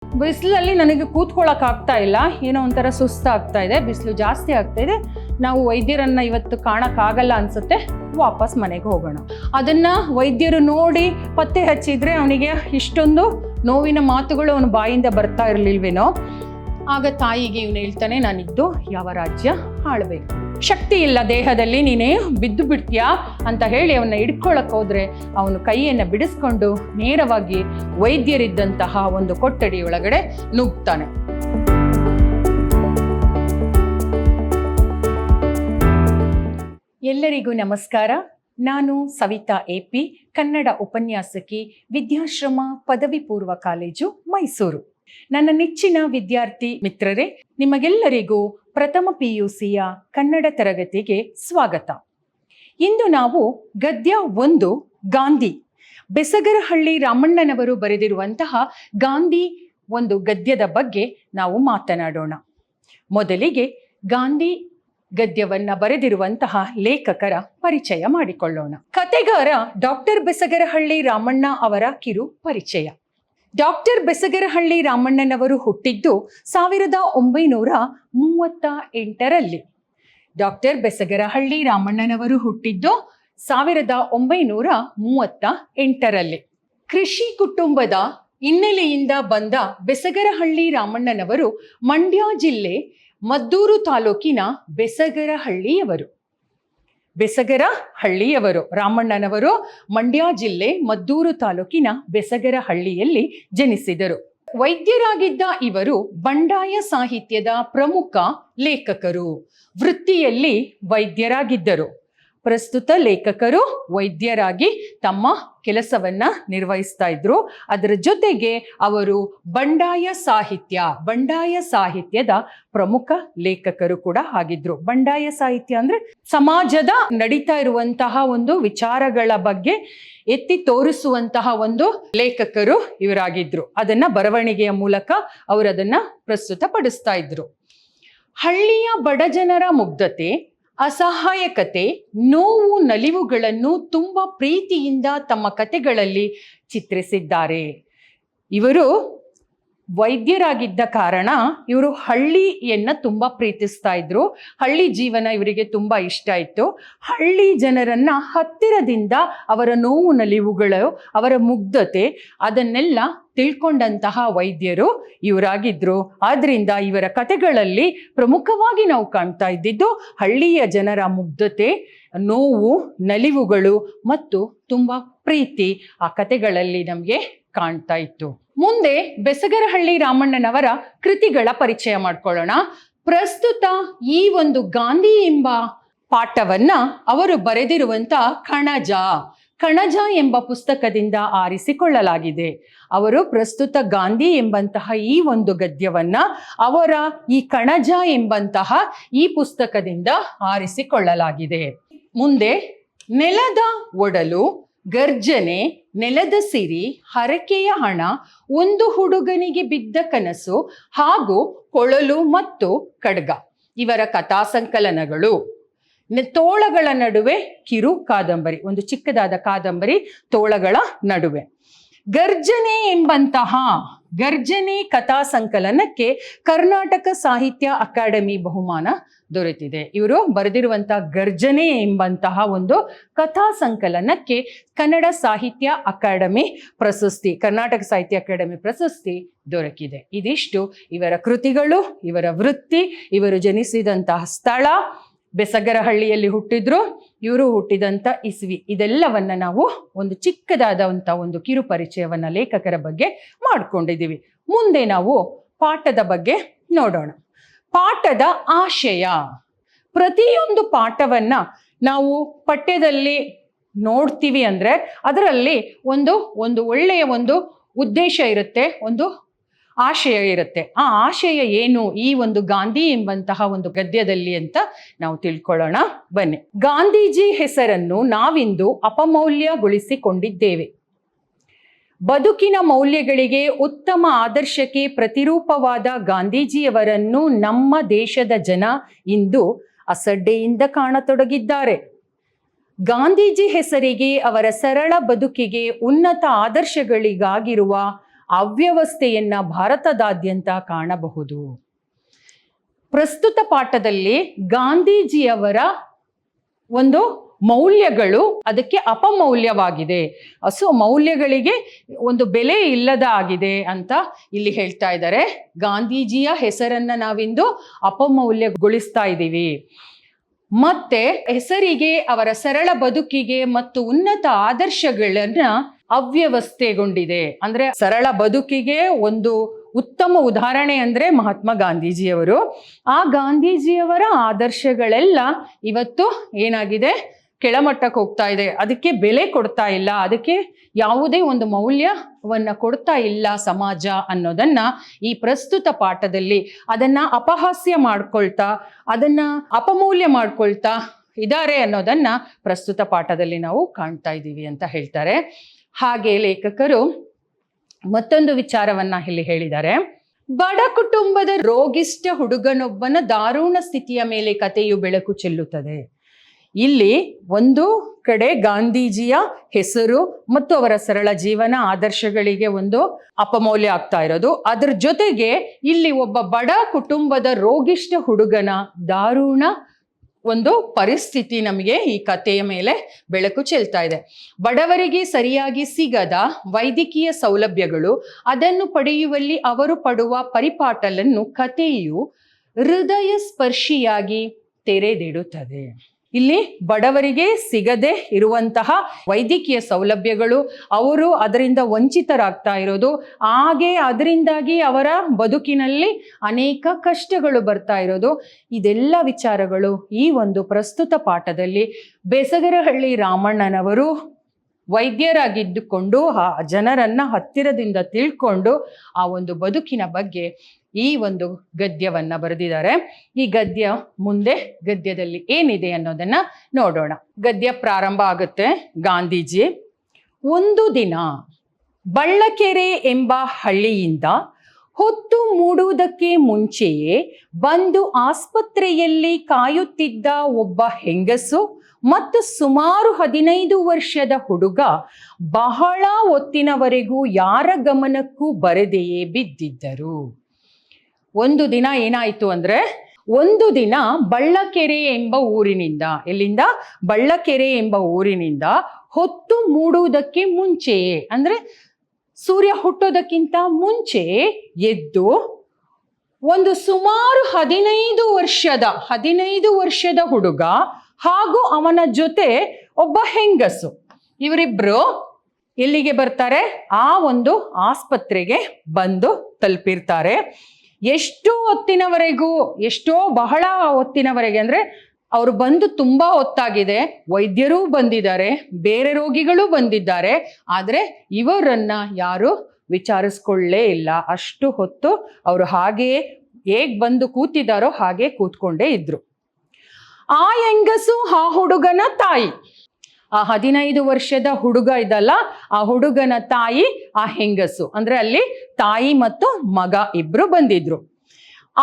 ಬಿಸಿಲಲ್ಲಿ ನನಗೆ ಕೂತ್ಕೊಳ್ಳೋಕೆ ಆಗ್ತಾ ಇಲ್ಲ, ಏನೋ ಒಂಥರ ಸುಸ್ತಾಗ್ತಾ ಇದೆ, ಬಿಸಿಲು ಜಾಸ್ತಿ ಆಗ್ತಾ ಇದೆ, ನಾವು ವೈದ್ಯರನ್ನ ಇವತ್ತು ಕಾಣಕ್ಕಾಗಲ್ಲ ಅನ್ಸುತ್ತೆ, ವಾಪಸ್ ಮನೆಗೆ ಹೋಗೋಣ. ಅದನ್ನ ವೈದ್ಯರು ನೋಡಿ ಪತ್ತೆ ಹಚ್ಚಿದ್ರೆ ಅವನಿಗೆ ಇಷ್ಟೊಂದು ನೋವಿನ ಮಾತುಗಳು ಅವನ ಬಾಯಿಂದ ಬರ್ತಾ ಇರಲಿಲ್ವೇನೋ. ಆಗ ತಾಯಿಗೆ ಇವನು ಹೇಳ್ತಾನೆ, ನಾನಿದ್ದು ಯಾವ ರಾಜ್ಯ ಆಳ್ಬೇಕು, ಶಕ್ತಿ ಇಲ್ಲ ದೇಹದಲ್ಲಿ, ನೀನೇ ಬಿದ್ದು ಬಿಡ್ತೀಯಾ ಅಂತ ಹೇಳಿ ಅವನ್ನ ಹಿಡ್ಕೊಳಕ್ ಹೋದ್ರೆ ಅವನು ಕೈಯನ್ನು ಬಿಡಿಸ್ಕೊಂಡು ನೇರವಾಗಿ ವೈದ್ಯರಿದ್ದಂತಹ ಒಂದು ಕೊಠಡಿ ಒಳಗಡೆ ನುಗ್ತಾನೆ. ಎಲ್ಲರಿಗೂ ನಮಸ್ಕಾರ. ನಾನು ಸವಿತಾ AP, ಕನ್ನಡ ಉಪನ್ಯಾಸಕಿ, ವಿದ್ಯಾಶ್ರಮ ಪದವಿ ಪೂರ್ವ ಕಾಲೇಜು, ಮೈಸೂರು. ನನ್ನ ನೆಚ್ಚಿನ ವಿದ್ಯಾರ್ಥಿ ಮಿತ್ರರೇ, ನಿಮಗೆಲ್ಲರಿಗೂ ಪ್ರಥಮ PUCಯ ಕನ್ನಡ ತರಗತಿಗೆ ಸ್ವಾಗತ. ಇಂದು ನಾವು ಗದ್ಯ 1 ಗಾಂಧಿ, ಬೆಸಗರಹಳ್ಳಿ ರಾಮಣ್ಣನವರು ಬರೆದಿರುವಂತಹ ಗಾಂಧಿ ಒಂದು ಗದ್ಯದ ಬಗ್ಗೆ ನಾವು ಮಾತನಾಡೋಣ. ಮೊದಲಿಗೆ ಗಾಂಧಿ ಗದ್ಯವನ್ನ ಬರೆದಿರುವಂತಹ ಲೇಖಕರ ಪರಿಚಯ ಮಾಡಿಕೊಳ್ಳೋಣ. ಕತೆಗಾರ ಡಾಕ್ಟರ್ ಬೆಸಗರಹಳ್ಳಿ ರಾಮಣ್ಣ ಅವರ ಕಿರು ಪರಿಚಯ. ಡಾಕ್ಟರ್ ಬೆಸಗರಹಳ್ಳಿ ರಾಮಣ್ಣನವರು ಹುಟ್ಟಿದ್ದು 1938ರಲ್ಲಿ. ಡಾಕ್ಟರ್ ಬೆಸಗರಹಳ್ಳಿ ರಾಮಣ್ಣನವರು ಹುಟ್ಟಿದ್ದು 1938ರಲ್ಲಿ. ಕೃಷಿ ಕುಟುಂಬದ ಹಿನ್ನೆಲೆಯಿಂದ ಬಂದ ಬೆಸಗರಹಳ್ಳಿ ರಾಮಣ್ಣನವರು ಮಂಡ್ಯ ಜಿಲ್ಲೆ ಮದ್ದೂರು ತಾಲೂಕಿನ ಬೆಸಗರಹಳ್ಳಿಯವರು. ರಾಮಣ್ಣನವರು ಮಂಡ್ಯ ಜಿಲ್ಲೆ ಮದ್ದೂರು ತಾಲೂಕಿನ ಬೆಸಗರಹಳ್ಳಿಯಲ್ಲಿ ಜನಿಸಿದರು. ವೈದ್ಯರಾಗಿದ್ದ ಇವರು ಬಂಡಾಯ ಸಾಹಿತ್ಯದ ಪ್ರಮುಖ ಲೇಖಕರು. ವೃತ್ತಿಯಲ್ಲಿ ವೈದ್ಯರಾಗಿದ್ದರು. ಪ್ರಸ್ತುತ ಲೇಖಕರು ವೈದ್ಯರಾಗಿ ತಮ್ಮ ಕೆಲಸವನ್ನ ನಿರ್ವಹಿಸ್ತಾ ಇದ್ರು. ಅದರ ಜೊತೆಗೆ ಅವರು ಬಂಡಾಯ ಸಾಹಿತ್ಯದ ಪ್ರಮುಖ ಲೇಖಕರು ಕೂಡ ಆಗಿದ್ರು. ಬಂಡಾಯ ಸಾಹಿತ್ಯ ಅಂದ್ರೆ ಸಮಾಜದ ನಡೀತಾ ಇರುವಂತಹ ಒಂದು ವಿಚಾರಗಳ ಬಗ್ಗೆ ಎತ್ತಿ ತೋರಿಸುವಂತಹ ಒಂದು ಲೇಖಕರು ಇವರಾಗಿದ್ರು. ಅದನ್ನ ಬರವಣಿಗೆಯ ಮೂಲಕ ಅವರು ಅದನ್ನ ಪ್ರಸ್ತುತಪಡಿಸ್ತಾ ಇದ್ರು. ಹಳ್ಳಿಯ ಬಡಜನರ ಮುಗ್ಧತೆ, ಅಸಹಾಯಕತೆ, ನೋವು, ನಲಿವುಗಳನ್ನು ತುಂಬಾ ಪ್ರೀತಿಯಿಂದ ತಮ್ಮ ಕಥೆಗಳಲ್ಲಿ ಚಿತ್ರಿಸಿದ್ದಾರೆ. ಇವರು ವೈದ್ಯರಾಗಿದ್ದ ಕಾರಣ ಇವರು ಹಳ್ಳಿಯನ್ನ ತುಂಬಾ ಪ್ರೀತಿಸ್ತಾ ಇದ್ರು. ಹಳ್ಳಿ ಜೀವನ ಇವರಿಗೆ ತುಂಬಾ ಇಷ್ಟ ಇತ್ತು. ಹಳ್ಳಿ ಜನರನ್ನ ಹತ್ತಿರದಿಂದ ಅವರ ನೋವು ನಲಿವುಗಳು, ಅವರ ಮುಗ್ಧತೆ, ಅದನ್ನೆಲ್ಲ ತಿಳ್ಕೊಂಡಂತಹ ವೈದ್ಯರು ಇವರಾಗಿದ್ರು. ಆದ್ರಿಂದ ಇವರ ಕಥೆಗಳಲ್ಲಿ ಪ್ರಮುಖವಾಗಿ ನಾವು ಕಾಣ್ತಾ ಇದ್ದಿದ್ದು ಹಳ್ಳಿಯ ಜನರ ಮುಗ್ಧತೆ, ನೋವು, ನಲಿವುಗಳು ಮತ್ತು ತುಂಬಾ ಪ್ರೀತಿ ಆ ಕಥೆಗಳಲ್ಲಿ ನಮಗೆ ಕಾಣ್ತಾ ಇತ್ತು. ಮುಂದೆ ಬೆಸಗರಹಳ್ಳಿ ರಾಮಣ್ಣನವರ ಕೃತಿಗಳ ಪರಿಚಯ ಮಾಡ್ಕೊಳ್ಳೋಣ. ಪ್ರಸ್ತುತ ಈ ಒಂದು ಗಾಂಧಿ ಎಂಬ ಪಾಠವನ್ನ ಅವರು ಬರೆದಿರುವಂತ ಕಣಜ ಎಂಬ ಪುಸ್ತಕದಿಂದ ಆರಿಸಿಕೊಳ್ಳಲಾಗಿದೆ. ಅವರು ಪ್ರಸ್ತುತ ಗಾಂಧಿ ಎಂಬಂತಹ ಈ ಒಂದು ಗದ್ಯವನ್ನ ಅವರ ಈ ಕಣಜ ಎಂಬಂತಹ ಈ ಪುಸ್ತಕದಿಂದ ಆರಿಸಿಕೊಳ್ಳಲಾಗಿದೆ. ಮುಂದೆ ನೆಲದ ಒಡಲು, ಗರ್ಜನೆ, ನೆಲದ ಸಿರಿ, ಹರಕೆಯ ಹಣ, ಒಂದು ಹುಡುಗನಿಗೆ ಬಿದ್ದ ಕನಸು ಹಾಗೂ ಕೊಳಲು ಮತ್ತು ಖಡ್ಗ ಇವರ ಕಥಾ ಸಂಕಲನಗಳು. ತೋಳಗಳ ನಡುವೆ ಕಿರು ಕಾದಂಬರಿ, ಒಂದು ಚಿಕ್ಕದಾದ ಕಾದಂಬರಿ ತೋಳಗಳ ನಡುವೆ. ಗರ್ಜನೆ ಕಥಾ ಸಂಕಲನಕ್ಕೆ ಕರ್ನಾಟಕ ಸಾಹಿತ್ಯ ಅಕಾಡೆಮಿ ಬಹುಮಾನ ದೊರೆತಿದೆ. ಇವರು ಬರೆದಿರುವಂತಹ ಗರ್ಜನೆ ಎಂಬಂತಹ ಒಂದು ಕಥಾ ಸಂಕಲನಕ್ಕೆ ಕನ್ನಡ ಸಾಹಿತ್ಯ ಅಕಾಡೆಮಿ ಪ್ರಶಸ್ತಿ, ಕರ್ನಾಟಕ ಸಾಹಿತ್ಯ ಅಕಾಡೆಮಿ ಪ್ರಶಸ್ತಿ ದೊರಕಿದೆ. ಇದಿಷ್ಟು ಇವರ ಕೃತಿಗಳು, ಇವರ ವೃತ್ತಿ, ಇವರು ಜನಿಸಿದಂತಹ ಸ್ಥಳ, ಬೆಸಗರಹಳ್ಳಿಯಲ್ಲಿ ಹುಟ್ಟಿದ್ರು, ಇವರು ಹುಟ್ಟಿದಂಥ ಇಸ್ವಿ, ಇದೆಲ್ಲವನ್ನ ನಾವು ಒಂದು ಚಿಕ್ಕದಾದಂಥ ಒಂದು ಕಿರು ಪರಿಚಯವನ್ನ ಲೇಖಕರ ಬಗ್ಗೆ ಮಾಡ್ಕೊಂಡಿದ್ದೀವಿ. ಮುಂದೆ ನಾವು ಪಾಠದ ಬಗ್ಗೆ ನೋಡೋಣ. ಪಾಠದ ಆಶಯ. ಪ್ರತಿಯೊಂದು ಪಾಠವನ್ನ ನಾವು ಪಠ್ಯದಲ್ಲಿ ನೋಡ್ತೀವಿ ಅಂದ್ರೆ ಅದರಲ್ಲಿ ಒಂದು ಒಳ್ಳೆಯ ಒಂದು ಉದ್ದೇಶ ಇರುತ್ತೆ, ಒಂದು ಆಶಯ ಇರುತ್ತೆ. ಆ ಆಶಯ ಏನು ಈ ಒಂದು ಗಾಂಧಿ ಎಂಬಂತಹ ಒಂದು ಗದ್ಯದಲ್ಲಿ ಅಂತ ನಾವು ತಿಳ್ಕೊಳ್ಳೋಣ ಬನ್ನಿ. ಗಾಂಧೀಜಿ ಹೆಸರನ್ನು ನಾವಿಂದು ಅಪಮೌಲ್ಯಗೊಳಿಸಿಕೊಂಡಿದ್ದೇವೆ. ಬದುಕಿನ ಮೌಲ್ಯಗಳಿಗೆ ಉತ್ತಮ ಆದರ್ಶಕ್ಕೆ ಪ್ರತಿರೂಪವಾದ ಗಾಂಧೀಜಿಯವರನ್ನು ನಮ್ಮ ದೇಶದ ಜನ ಇಂದು ಅಸಡ್ಡೆಯಿಂದ ಕಾಣತೊಡಗಿದ್ದಾರೆ. ಗಾಂಧೀಜಿ ಹೆಸರಿಗೆ, ಅವರ ಸರಳ ಬದುಕಿಗೆ, ಉನ್ನತ ಆದರ್ಶಗಳಿಗಾಗಿರುವ ಅವ್ಯವಸ್ಥೆಯನ್ನ ಭಾರತದಾದ್ಯಂತ ಕಾಣಬಹುದು. ಪ್ರಸ್ತುತ ಪಾಠದಲ್ಲಿ ಗಾಂಧೀಜಿಯವರ ಒಂದು ಮೌಲ್ಯಗಳು ಅದಕ್ಕೆ ಅಪಮೌಲ್ಯವಾಗಿದೆ, ಮೌಲ್ಯಗಳಿಗೆ ಒಂದು ಬೆಲೆ ಇಲ್ಲದ ಆಗಿದೆ ಅಂತ ಇಲ್ಲಿ ಹೇಳ್ತಾ ಇದ್ದಾರೆ. ಗಾಂಧೀಜಿಯ ಹೆಸರನ್ನ ನಾವಿಂದು ಅಪಮೌಲ್ಯಗೊಳಿಸ್ತಾ ಇದ್ದೀವಿ. ಮತ್ತೆ ಹೆಸರಿಗೆ, ಅವರ ಸರಳ ಬದುಕಿಗೆ ಮತ್ತು ಉನ್ನತ ಆದರ್ಶಗಳನ್ನ ಅವ್ಯವಸ್ಥೆಗೊಂಡಿದೆ. ಅಂದ್ರೆ ಸರಳ ಬದುಕಿಗೆ ಒಂದು ಉತ್ತಮ ಉದಾಹರಣೆ ಅಂದ್ರೆ ಮಹಾತ್ಮ ಗಾಂಧೀಜಿಯವರು. ಆ ಗಾಂಧೀಜಿಯವರ ಆದರ್ಶಗಳೆಲ್ಲ ಇವತ್ತು ಏನಾಗಿದೆ, ಕೆಳಮಟ್ಟಕ್ಕೆ ಹೋಗ್ತಾ ಇದೆ. ಅದಕ್ಕೆ ಬೆಲೆ ಕೊಡ್ತಾ ಇಲ್ಲ, ಅದಕ್ಕೆ ಯಾವುದೇ ಒಂದು ಮೌಲ್ಯವನ್ನ ಕೊಡ್ತಾ ಇಲ್ಲ ಸಮಾಜ ಅನ್ನೋದನ್ನ ಈ ಪ್ರಸ್ತುತ ಪಾಠದಲ್ಲಿ ಅದನ್ನ ಅಪಹಾಸ್ಯ ಮಾಡ್ಕೊಳ್ತಾ, ಅದನ್ನ ಅಪಮೌಲ್ಯ ಮಾಡ್ಕೊಳ್ತಾ ಇದ್ದಾರೆ ಅನ್ನೋದನ್ನ ಪ್ರಸ್ತುತ ಪಾಠದಲ್ಲಿ ನಾವು ಕಾಣ್ತಾ ಇದ್ದೀವಿ ಅಂತ ಹೇಳ್ತಾರೆ. ಹಾಗೆ ಲೇಖಕರು ಮತ್ತೊಂದು ವಿಚಾರವನ್ನ ಇಲ್ಲಿ ಹೇಳಿದ್ದಾರೆ. ಬಡ ಕುಟುಂಬದ ರೋಗಿಷ್ಠ ಹುಡುಗನೊಬ್ಬನ ದಾರುಣ ಸ್ಥಿತಿಯ ಮೇಲೆ ಕಥೆಯು ಬೆಳಕು ಚೆಲ್ಲುತ್ತದೆ. ಇಲ್ಲಿ ಒಂದು ಕಡೆ ಗಾಂಧೀಜಿಯ ಹೆಸರು ಮತ್ತು ಅವರ ಸರಳ ಜೀವನ ಆದರ್ಶಗಳಿಗೆ ಒಂದು ಅಪಮೌಲ್ಯ ಆಗ್ತಾ ಇರೋದು, ಅದರ ಜೊತೆಗೆ ಇಲ್ಲಿ ಒಬ್ಬ ಬಡ ಕುಟುಂಬದ ರೋಗಿಷ್ಠ ಹುಡುಗನ ದಾರುಣ ಒಂದು ಪರಿಸ್ಥಿತಿ ನಮಗೆ ಈ ಕಥೆಯ ಮೇಲೆ ಬೆಳಕು ಚೆಲ್ತಾ ಇದೆ. ಬಡವರಿಗೆ ಸರಿಯಾಗಿ ಸಿಗದ ವೈದ್ಯಕೀಯ ಸೌಲಭ್ಯಗಳು, ಅದನ್ನು ಪಡೆಯುವಲ್ಲಿ ಅವರು ಪಡುವ ಪರಿಪಾಟಲನ್ನು ಕಥೆಯು ಹೃದಯ ಸ್ಪರ್ಶಿಯಾಗಿ ತೆರೆದಿಡುತ್ತದೆ. ಇಲ್ಲಿ ಬಡವರಿಗೆ ಸಿಗದೆ ಇರುವಂತಹ ವೈದ್ಯಕೀಯ ಸೌಲಭ್ಯಗಳು, ಅವರು ಅದರಿಂದ ವಂಚಿತರಾಗ್ತಾ ಇರೋದು, ಹಾಗೆ ಅದರಿಂದಾಗಿ ಅವರ ಬದುಕಿನಲ್ಲಿ ಅನೇಕ ಕಷ್ಟಗಳು ಬರ್ತಾ ಇರೋದು, ಇದೆಲ್ಲ ವಿಚಾರಗಳು ಈ ಒಂದು ಪ್ರಸ್ತುತ ಪಾಠದಲ್ಲಿ ಬೇಸಗರಹಳ್ಳಿ ರಾಮಣ್ಣನವರು ವೈದ್ಯರಾಗಿದ್ದುಕೊಂಡು ಆ ಜನರನ್ನ ಹತ್ತಿರದಿಂದ ತಿಳ್ಕೊಂಡು ಆ ಒಂದು ಬದುಕಿನ ಬಗ್ಗೆ ಈ ಒಂದು ಗದ್ಯವನ್ನ ಬರೆದಿದ್ದಾರೆ. ಈ ಗದ್ಯ ಮುಂದೆ ಗದ್ಯದಲ್ಲಿ ಏನಿದೆ ಅನ್ನೋದನ್ನ ನೋಡೋಣ. ಗದ್ಯ ಪ್ರಾರಂಭ ಆಗುತ್ತೆ. ಗಾಂಧೀಜಿ: ಒಂದು ದಿನ ಬಳ್ಳಕೆರೆ ಎಂಬ ಹಳ್ಳಿಯಿಂದ ಹೊತ್ತು ಮೂಡುವುದಕ್ಕೆ ಮುಂಚೆಯೇ ಬಂದು ಆಸ್ಪತ್ರೆಯಲ್ಲಿ ಕಾಯುತ್ತಿದ್ದ ಒಬ್ಬ ಹೆಂಗಸು ಮತ್ತು ಸುಮಾರು 15 ವರ್ಷದ ಹುಡುಗ ಬಹಳ ಹೊತ್ತಿನವರೆಗೂ ಯಾರ ಗಮನಕ್ಕೂ ಬರದೆಯೇ ಬಿದ್ದಿದ್ದರು. ಒಂದು ದಿನ ಏನಾಯ್ತು ಅಂದ್ರೆ, ಒಂದು ದಿನ ಬಳ್ಳಕೆರೆ ಎಂಬ ಊರಿನಿಂದ, ಎಲ್ಲಿಂದ? ಬಳ್ಳಕೆರೆ ಎಂಬ ಊರಿನಿಂದ ಹೊತ್ತು ಮೂಡುವುದಕ್ಕೆ ಮುಂಚೆಯೇ ಅಂದ್ರೆ ಸೂರ್ಯ ಹುಟ್ಟೋದಕ್ಕಿಂತ ಮುಂಚೆ ಎದ್ದು ಒಂದು ಸುಮಾರು 15 ವರ್ಷದ ಹುಡುಗ ಹಾಗೂ ಅವನ ಜೊತೆ ಒಬ್ಬ ಹೆಂಗಸು, ಇವರಿಬ್ರು ಎಲ್ಲಿಗೆ ಬರ್ತಾರೆ? ಆ ಒಂದು ಆಸ್ಪತ್ರೆಗೆ ಬಂದು ತಲುಪಿರ್ತಾರೆ. ಎಷ್ಟೋ ಹೊತ್ತಿನವರೆಗೂ, ಬಹಳ ಹೊತ್ತಿನವರೆಗೆ ಅಂದ್ರೆ ಅವರು ಬಂದು ತುಂಬಾ ಹೊತ್ತಾಗಿದೆ, ವೈದ್ಯರೂ ಬಂದಿದ್ದಾರೆ, ಬೇರೆ ರೋಗಿಗಳು ಬಂದಿದ್ದಾರೆ, ಆದ್ರೆ ಇವರನ್ನ ಯಾರು ವಿಚಾರಿಸ್ಕೊಳ್ಳೇ ಇಲ್ಲ. ಅಷ್ಟು ಹೊತ್ತು ಅವರು ಹಾಗೆಯೇ ಹೇಗ್ ಬಂದು ಕೂತಿದ್ದಾರೋ ಹಾಗೆ ಕೂತ್ಕೊಂಡೇ ಇದ್ರು. ಆ ಹೆಂಗಸು ಆ ಹುಡುಗನ ತಾಯಿ, ಆ 15 ವರ್ಷದ ಹುಡುಗ ಇದಲ್ಲ, ಆ ಹುಡುಗನ ತಾಯಿ ಆ ಹೆಂಗಸು, ಅಂದ್ರೆ ಅಲ್ಲಿ ತಾಯಿ ಮತ್ತು ಮಗ ಇಬ್ರು ಬಂದಿದ್ರು.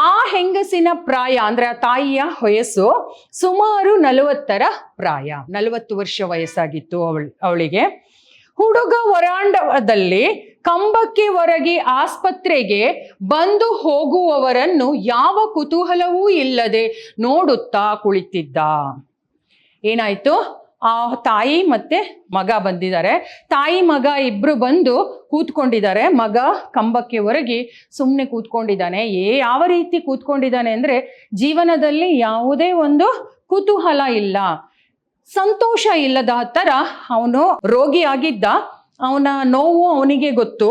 ಆ ಹೆಂಗಸಿನ ಪ್ರಾಯ ಅಂದ್ರೆ ಆ ತಾಯಿಯ ವಯಸ್ಸು ಸುಮಾರು 40ರ ಪ್ರಾಯ, 40 ವರ್ಷ ವಯಸ್ಸಾಗಿತ್ತು ಅವಳಿಗೆ. ಹುಡುಗ ವರಾಂಡದಲ್ಲಿ ಕಂಬಕ್ಕೆ ಹೊರಗೆ ಆಸ್ಪತ್ರೆಗೆ ಬಂದು ಹೋಗುವವರನ್ನು ಯಾವ ಕುತೂಹಲವೂ ಇಲ್ಲದೆ ನೋಡುತ್ತಾ ಕುಳಿತಿದ್ದ. ಏನಾಯ್ತು? ಆ ತಾಯಿ ಮತ್ತೆ ಮಗ ಬಂದಿದ್ದಾರೆ. ತಾಯಿ ಮಗ ಇಬ್ರು ಬಂದು ಕೂತ್ಕೊಂಡಿದ್ದಾರೆ. ಮಗ ಕಂಬಕ್ಕೆ ಹೊರಗೆ ಸುಮ್ಮನೆ ಕೂತ್ಕೊಂಡಿದ್ದಾನೆ. ಯಾವ ರೀತಿ ಕೂತ್ಕೊಂಡಿದ್ದಾನೆ ಅಂದ್ರೆ, ಜೀವನದಲ್ಲಿ ಯಾವುದೇ ಒಂದು ಕುತೂಹಲ ಇಲ್ಲ, ಸಂತೋಷ ಇಲ್ಲದ ತರ. ಅವನು ರೋಗಿಯಾಗಿದ್ದ, ಅವನ ನೋವು ಅವನಿಗೆ ಗೊತ್ತು,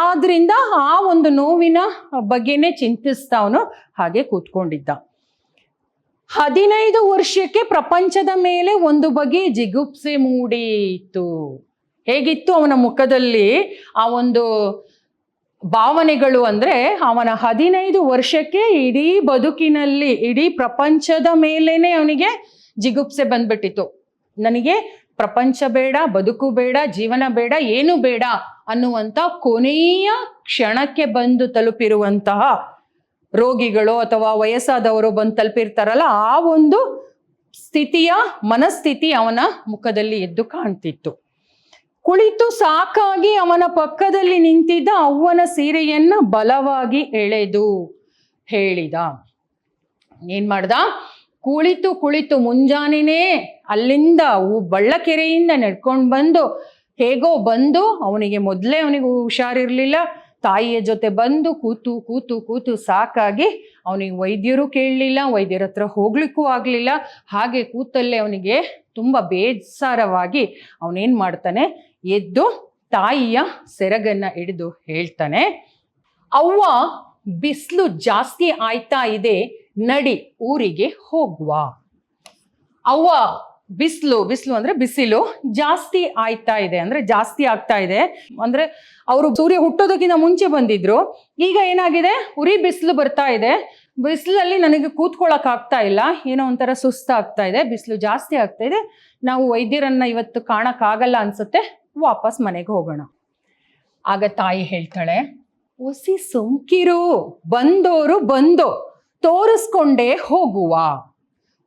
ಆದ್ರಿಂದ ಆ ಒಂದು ನೋವಿನ ಬಗ್ಗೆನೇ ಚಿಂತಿಸ್ತಾ ಅವನು ಹಾಗೆ ಕೂತ್ಕೊಂಡಿದ್ದ. 15 ವರ್ಷಕ್ಕೆ ಪ್ರಪಂಚದ ಮೇಲೆ ಒಂದು ಬಗೆ ಜಿಗುಪ್ಸೆ ಮೂಡಿತ್ತು. ಹೇಗಿತ್ತು ಅವನ ಮುಖದಲ್ಲಿ ಆ ಒಂದು ಭಾವನೆಗಳು ಅಂದ್ರೆ, ಅವನ 15 ವರ್ಷಕ್ಕೆ ಇಡೀ ಬದುಕಿನಲ್ಲಿ, ಇಡೀ ಪ್ರಪಂಚದ ಮೇಲೇನೆ ಅವನಿಗೆ ಜಿಗುಪ್ಸೆ ಬಂದ್ಬಿಟ್ಟಿತ್ತು. ನನಗೆ ಪ್ರಪಂಚ ಬೇಡ, ಬದುಕು ಬೇಡ, ಜೀವನ ಬೇಡ, ಏನು ಬೇಡ ಅನ್ನುವಂಥ ಕೊನೆಯ ಕ್ಷಣಕ್ಕೆ ಬಂದು ತಲುಪಿರುವಂತಹ ರೋಗಿಗಳು ಅಥವಾ ವಯಸ್ಸಾದವರು ಬಂದು ತಲುಪಿರ್ತಾರಲ್ಲ, ಆ ಒಂದು ಸ್ಥಿತಿಯ ಮನಸ್ಥಿತಿ ಅವನ ಮುಖದಲ್ಲಿ ಎದ್ದು ಕಾಣ್ತಿತ್ತು. ಕುಳಿತು ಸಾಕಾಗಿ ಅವನ ಪಕ್ಕದಲ್ಲಿ ನಿಂತಿದ್ದ ಅವ್ವನ ಸೀರೆಯನ್ನ ಬಲವಾಗಿ ಎಳೆದು ಹೇಳಿದ. ಏನ್ ಮಾಡ್ದ? ಕುಳಿತು ಕುಳಿತು ಮುಂಜಾನೆನೇ ಅಲ್ಲಿಂದ ಬಳ್ಳಕೆರೆಯಿಂದ ನಡ್ಕೊಂಡು ಬಂದು ಹೇಗೋ ಬಂದು, ಅವನಿಗೆ ಮೊದಲೇ ಅವನಿಗೆ ಹುಷಾರಿರ್ಲಿಲ್ಲ, ತಾಯಿಯ ಜೊತೆ ಬಂದು ಕೂತು ಕೂತು ಕೂತು ಸಾಕಾಗಿ ಅವನಿಗೆ ವೈದ್ಯರು ಕೇಳಲಿಲ್ಲ, ವೈದ್ಯರ ಹತ್ರ ಹೋಗ್ಲಿಕ್ಕೂ ಆಗಲಿಲ್ಲ. ಹಾಗೆ ಕೂತಲ್ಲೇ ಅವನಿಗೆ ತುಂಬ ಬೇಸರವಾಗಿ ಅವನೇನು ಮಾಡ್ತಾನೆ, ಎದ್ದು ತಾಯಿಯ ಸೆರಗನ್ನ ಹಿಡಿದು ಹೇಳ್ತಾನೆ, ಅವ್ವ ಬಿಸಿಲು ಜಾಸ್ತಿ ಆಯ್ತಾ ಇದೆ, ನಡಿ ಊರಿಗೆ ಹೋಗುವ. ಅವ್ವ ಬಿಸಿಲು ಅಂದ್ರೆ ಬಿಸಿಲು ಜಾಸ್ತಿ ಆಯ್ತಾ ಇದೆ ಅಂದ್ರೆ ಜಾಸ್ತಿ ಆಗ್ತಾ ಇದೆ ಅಂದ್ರೆ ಅವರು ಸೂರ್ಯ ಹುಟ್ಟೋದಕ್ಕಿಂತ ಮುಂಚೆ ಬಂದಿದ್ರು, ಈಗ ಏನಾಗಿದೆ ಉರಿ ಬಿಸಿಲು ಬರ್ತಾ ಇದೆ, ಬಿಸಿಲಲ್ಲಿ ನನಗೆ ಕೂತ್ಕೊಳ್ಳೋಕೆ ಆಗ್ತಾ ಇಲ್ಲ, ಏನೋ ಒಂಥರ ಸುಸ್ತಾಗ್ತಾ ಇದೆ, ಬಿಸಿಲು ಜಾಸ್ತಿ ಆಗ್ತಾ ಇದೆ, ನಾವು ವೈದ್ಯರನ್ನ ಇವತ್ತು ಕಾಣಕ್ಕಾಗಲ್ಲ ಅನ್ಸುತ್ತೆ, ವಾಪಸ್ ಮನೆಗೆ ಹೋಗೋಣ. ಆಗ ತಾಯಿ ಹೇಳ್ತಾಳೆ, ಒಸಿ ಸುಮ್ಕಿರು, ಬಂದೋರು ಬಂದು ತೋರಿಸ್ಕೊಂಡೇ ಹೋಗುವ.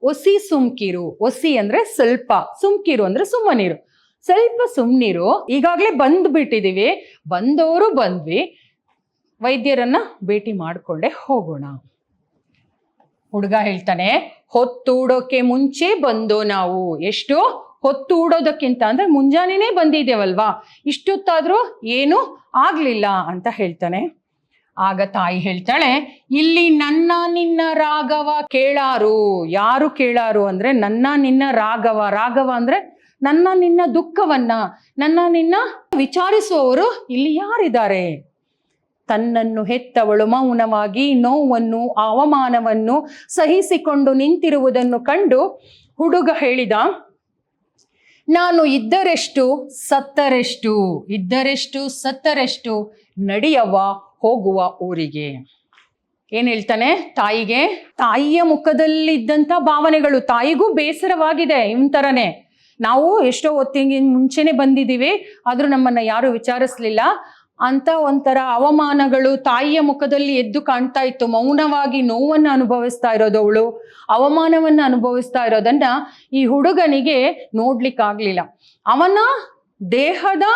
ಒಸಿ ಸುಮ್ಕಿರು, ಒಸಿ ಅಂದ್ರೆ ಸ್ವಲ್ಪ, ಸುಮ್ಕಿರು ಅಂದ್ರೆ ಸುಮ್ಮನಿರು, ಸ್ವಲ್ಪ ಸುಮ್ನಿರು, ಈಗಾಗಲೇ ಬಂದ್ಬಿಟ್ಟಿದೀವಿ, ಬಂದವರು ಬಂದ್ವಿ, ವೈದ್ಯರನ್ನ ಭೇಟಿ ಮಾಡ್ಕೊಂಡೇ ಹೋಗೋಣ. ಹುಡುಗ ಹೇಳ್ತಾನೆ, ಹೊತ್ತೂಡೋಕೆ ಮುಂಚೆ ಬಂದೋ ನಾವು. ಎಷ್ಟು ಹೊತ್ತೂಡೋದಕ್ಕಿಂತ ಅಂದ್ರೆ ಮುಂಜಾನೆನೇ ಬಂದಿದ್ದೇವಲ್ವಾ, ಇಷ್ಟೊತ್ತಾದ್ರೂ ಏನು ಆಗ್ಲಿಲ್ಲ ಅಂತ ಹೇಳ್ತಾನೆ. ಆಗ ತಾಯಿ ಹೇಳ್ತಾಳೆ, ಇಲ್ಲಿ ನನ್ನ ನಿನ್ನ ರಾಘವ ಕೇಳಾರು. ಯಾರು ಕೇಳಾರು ಅಂದ್ರೆ ನನ್ನ ನಿನ್ನ ರಾಘವ. ರಾಘವ ಅಂದ್ರೆ ನನ್ನ ನಿನ್ನ ದುಃಖವನ್ನ, ನನ್ನ ನಿನ್ನ ವಿಚಾರಿಸುವವರು ಇಲ್ಲಿ ಯಾರಿದ್ದಾರೆ? ತನ್ನನ್ನು ಹೆತ್ತವಳು ಮೌನವಾಗಿ ನೋವನ್ನು ಅವಮಾನವನ್ನು ಸಹಿಸಿಕೊಂಡು ನಿಂತಿರುವುದನ್ನು ಕಂಡು ಹುಡುಗ ಹೇಳಿದ, ನಾನು ಇದ್ದರೆಷ್ಟು ಸತ್ತರೆಷ್ಟು, ಇದ್ದರೆಷ್ಟು ಸತ್ತರೆಷ್ಟು, ನಡಿಯವ್ವ ಹೋಗುವ ಊರಿಗೆ. ಏನ್ ಹೇಳ್ತಾನೆ ತಾಯಿಗೆ? ತಾಯಿಯ ಮುಖದಲ್ಲಿದ್ದಂಥ ಭಾವನೆಗಳು, ತಾಯಿಗೂ ಬೇಸರವಾಗಿದೆ. ಇವನ್ ಥರನೇ ನಾವು ಎಷ್ಟೋ ಹೊತ್ತಿಗೆ ಮುಂಚೆನೆ ಬಂದಿದ್ದೀವಿ, ಆದ್ರೂ ನಮ್ಮನ್ನ ಯಾರು ವಿಚಾರಿಸ್ಲಿಲ್ಲ ಅಂತ ಒಂಥರ ಅವಮಾನಗಳು ತಾಯಿಯ ಮುಖದಲ್ಲಿ ಎದ್ದು ಕಾಣ್ತಾ ಇತ್ತು. ಮೌನವಾಗಿ ನೋವನ್ನು ಅನುಭವಿಸ್ತಾ ಇರೋದು, ಅವಳು ಅವಮಾನವನ್ನ ಅನುಭವಿಸ್ತಾ ಇರೋದನ್ನ ಈ ಹುಡುಗನಿಗೆ ನೋಡ್ಲಿಕ್ಕಾಗ್ಲಿಲ್ಲ. ಅವನ ದೇಹದ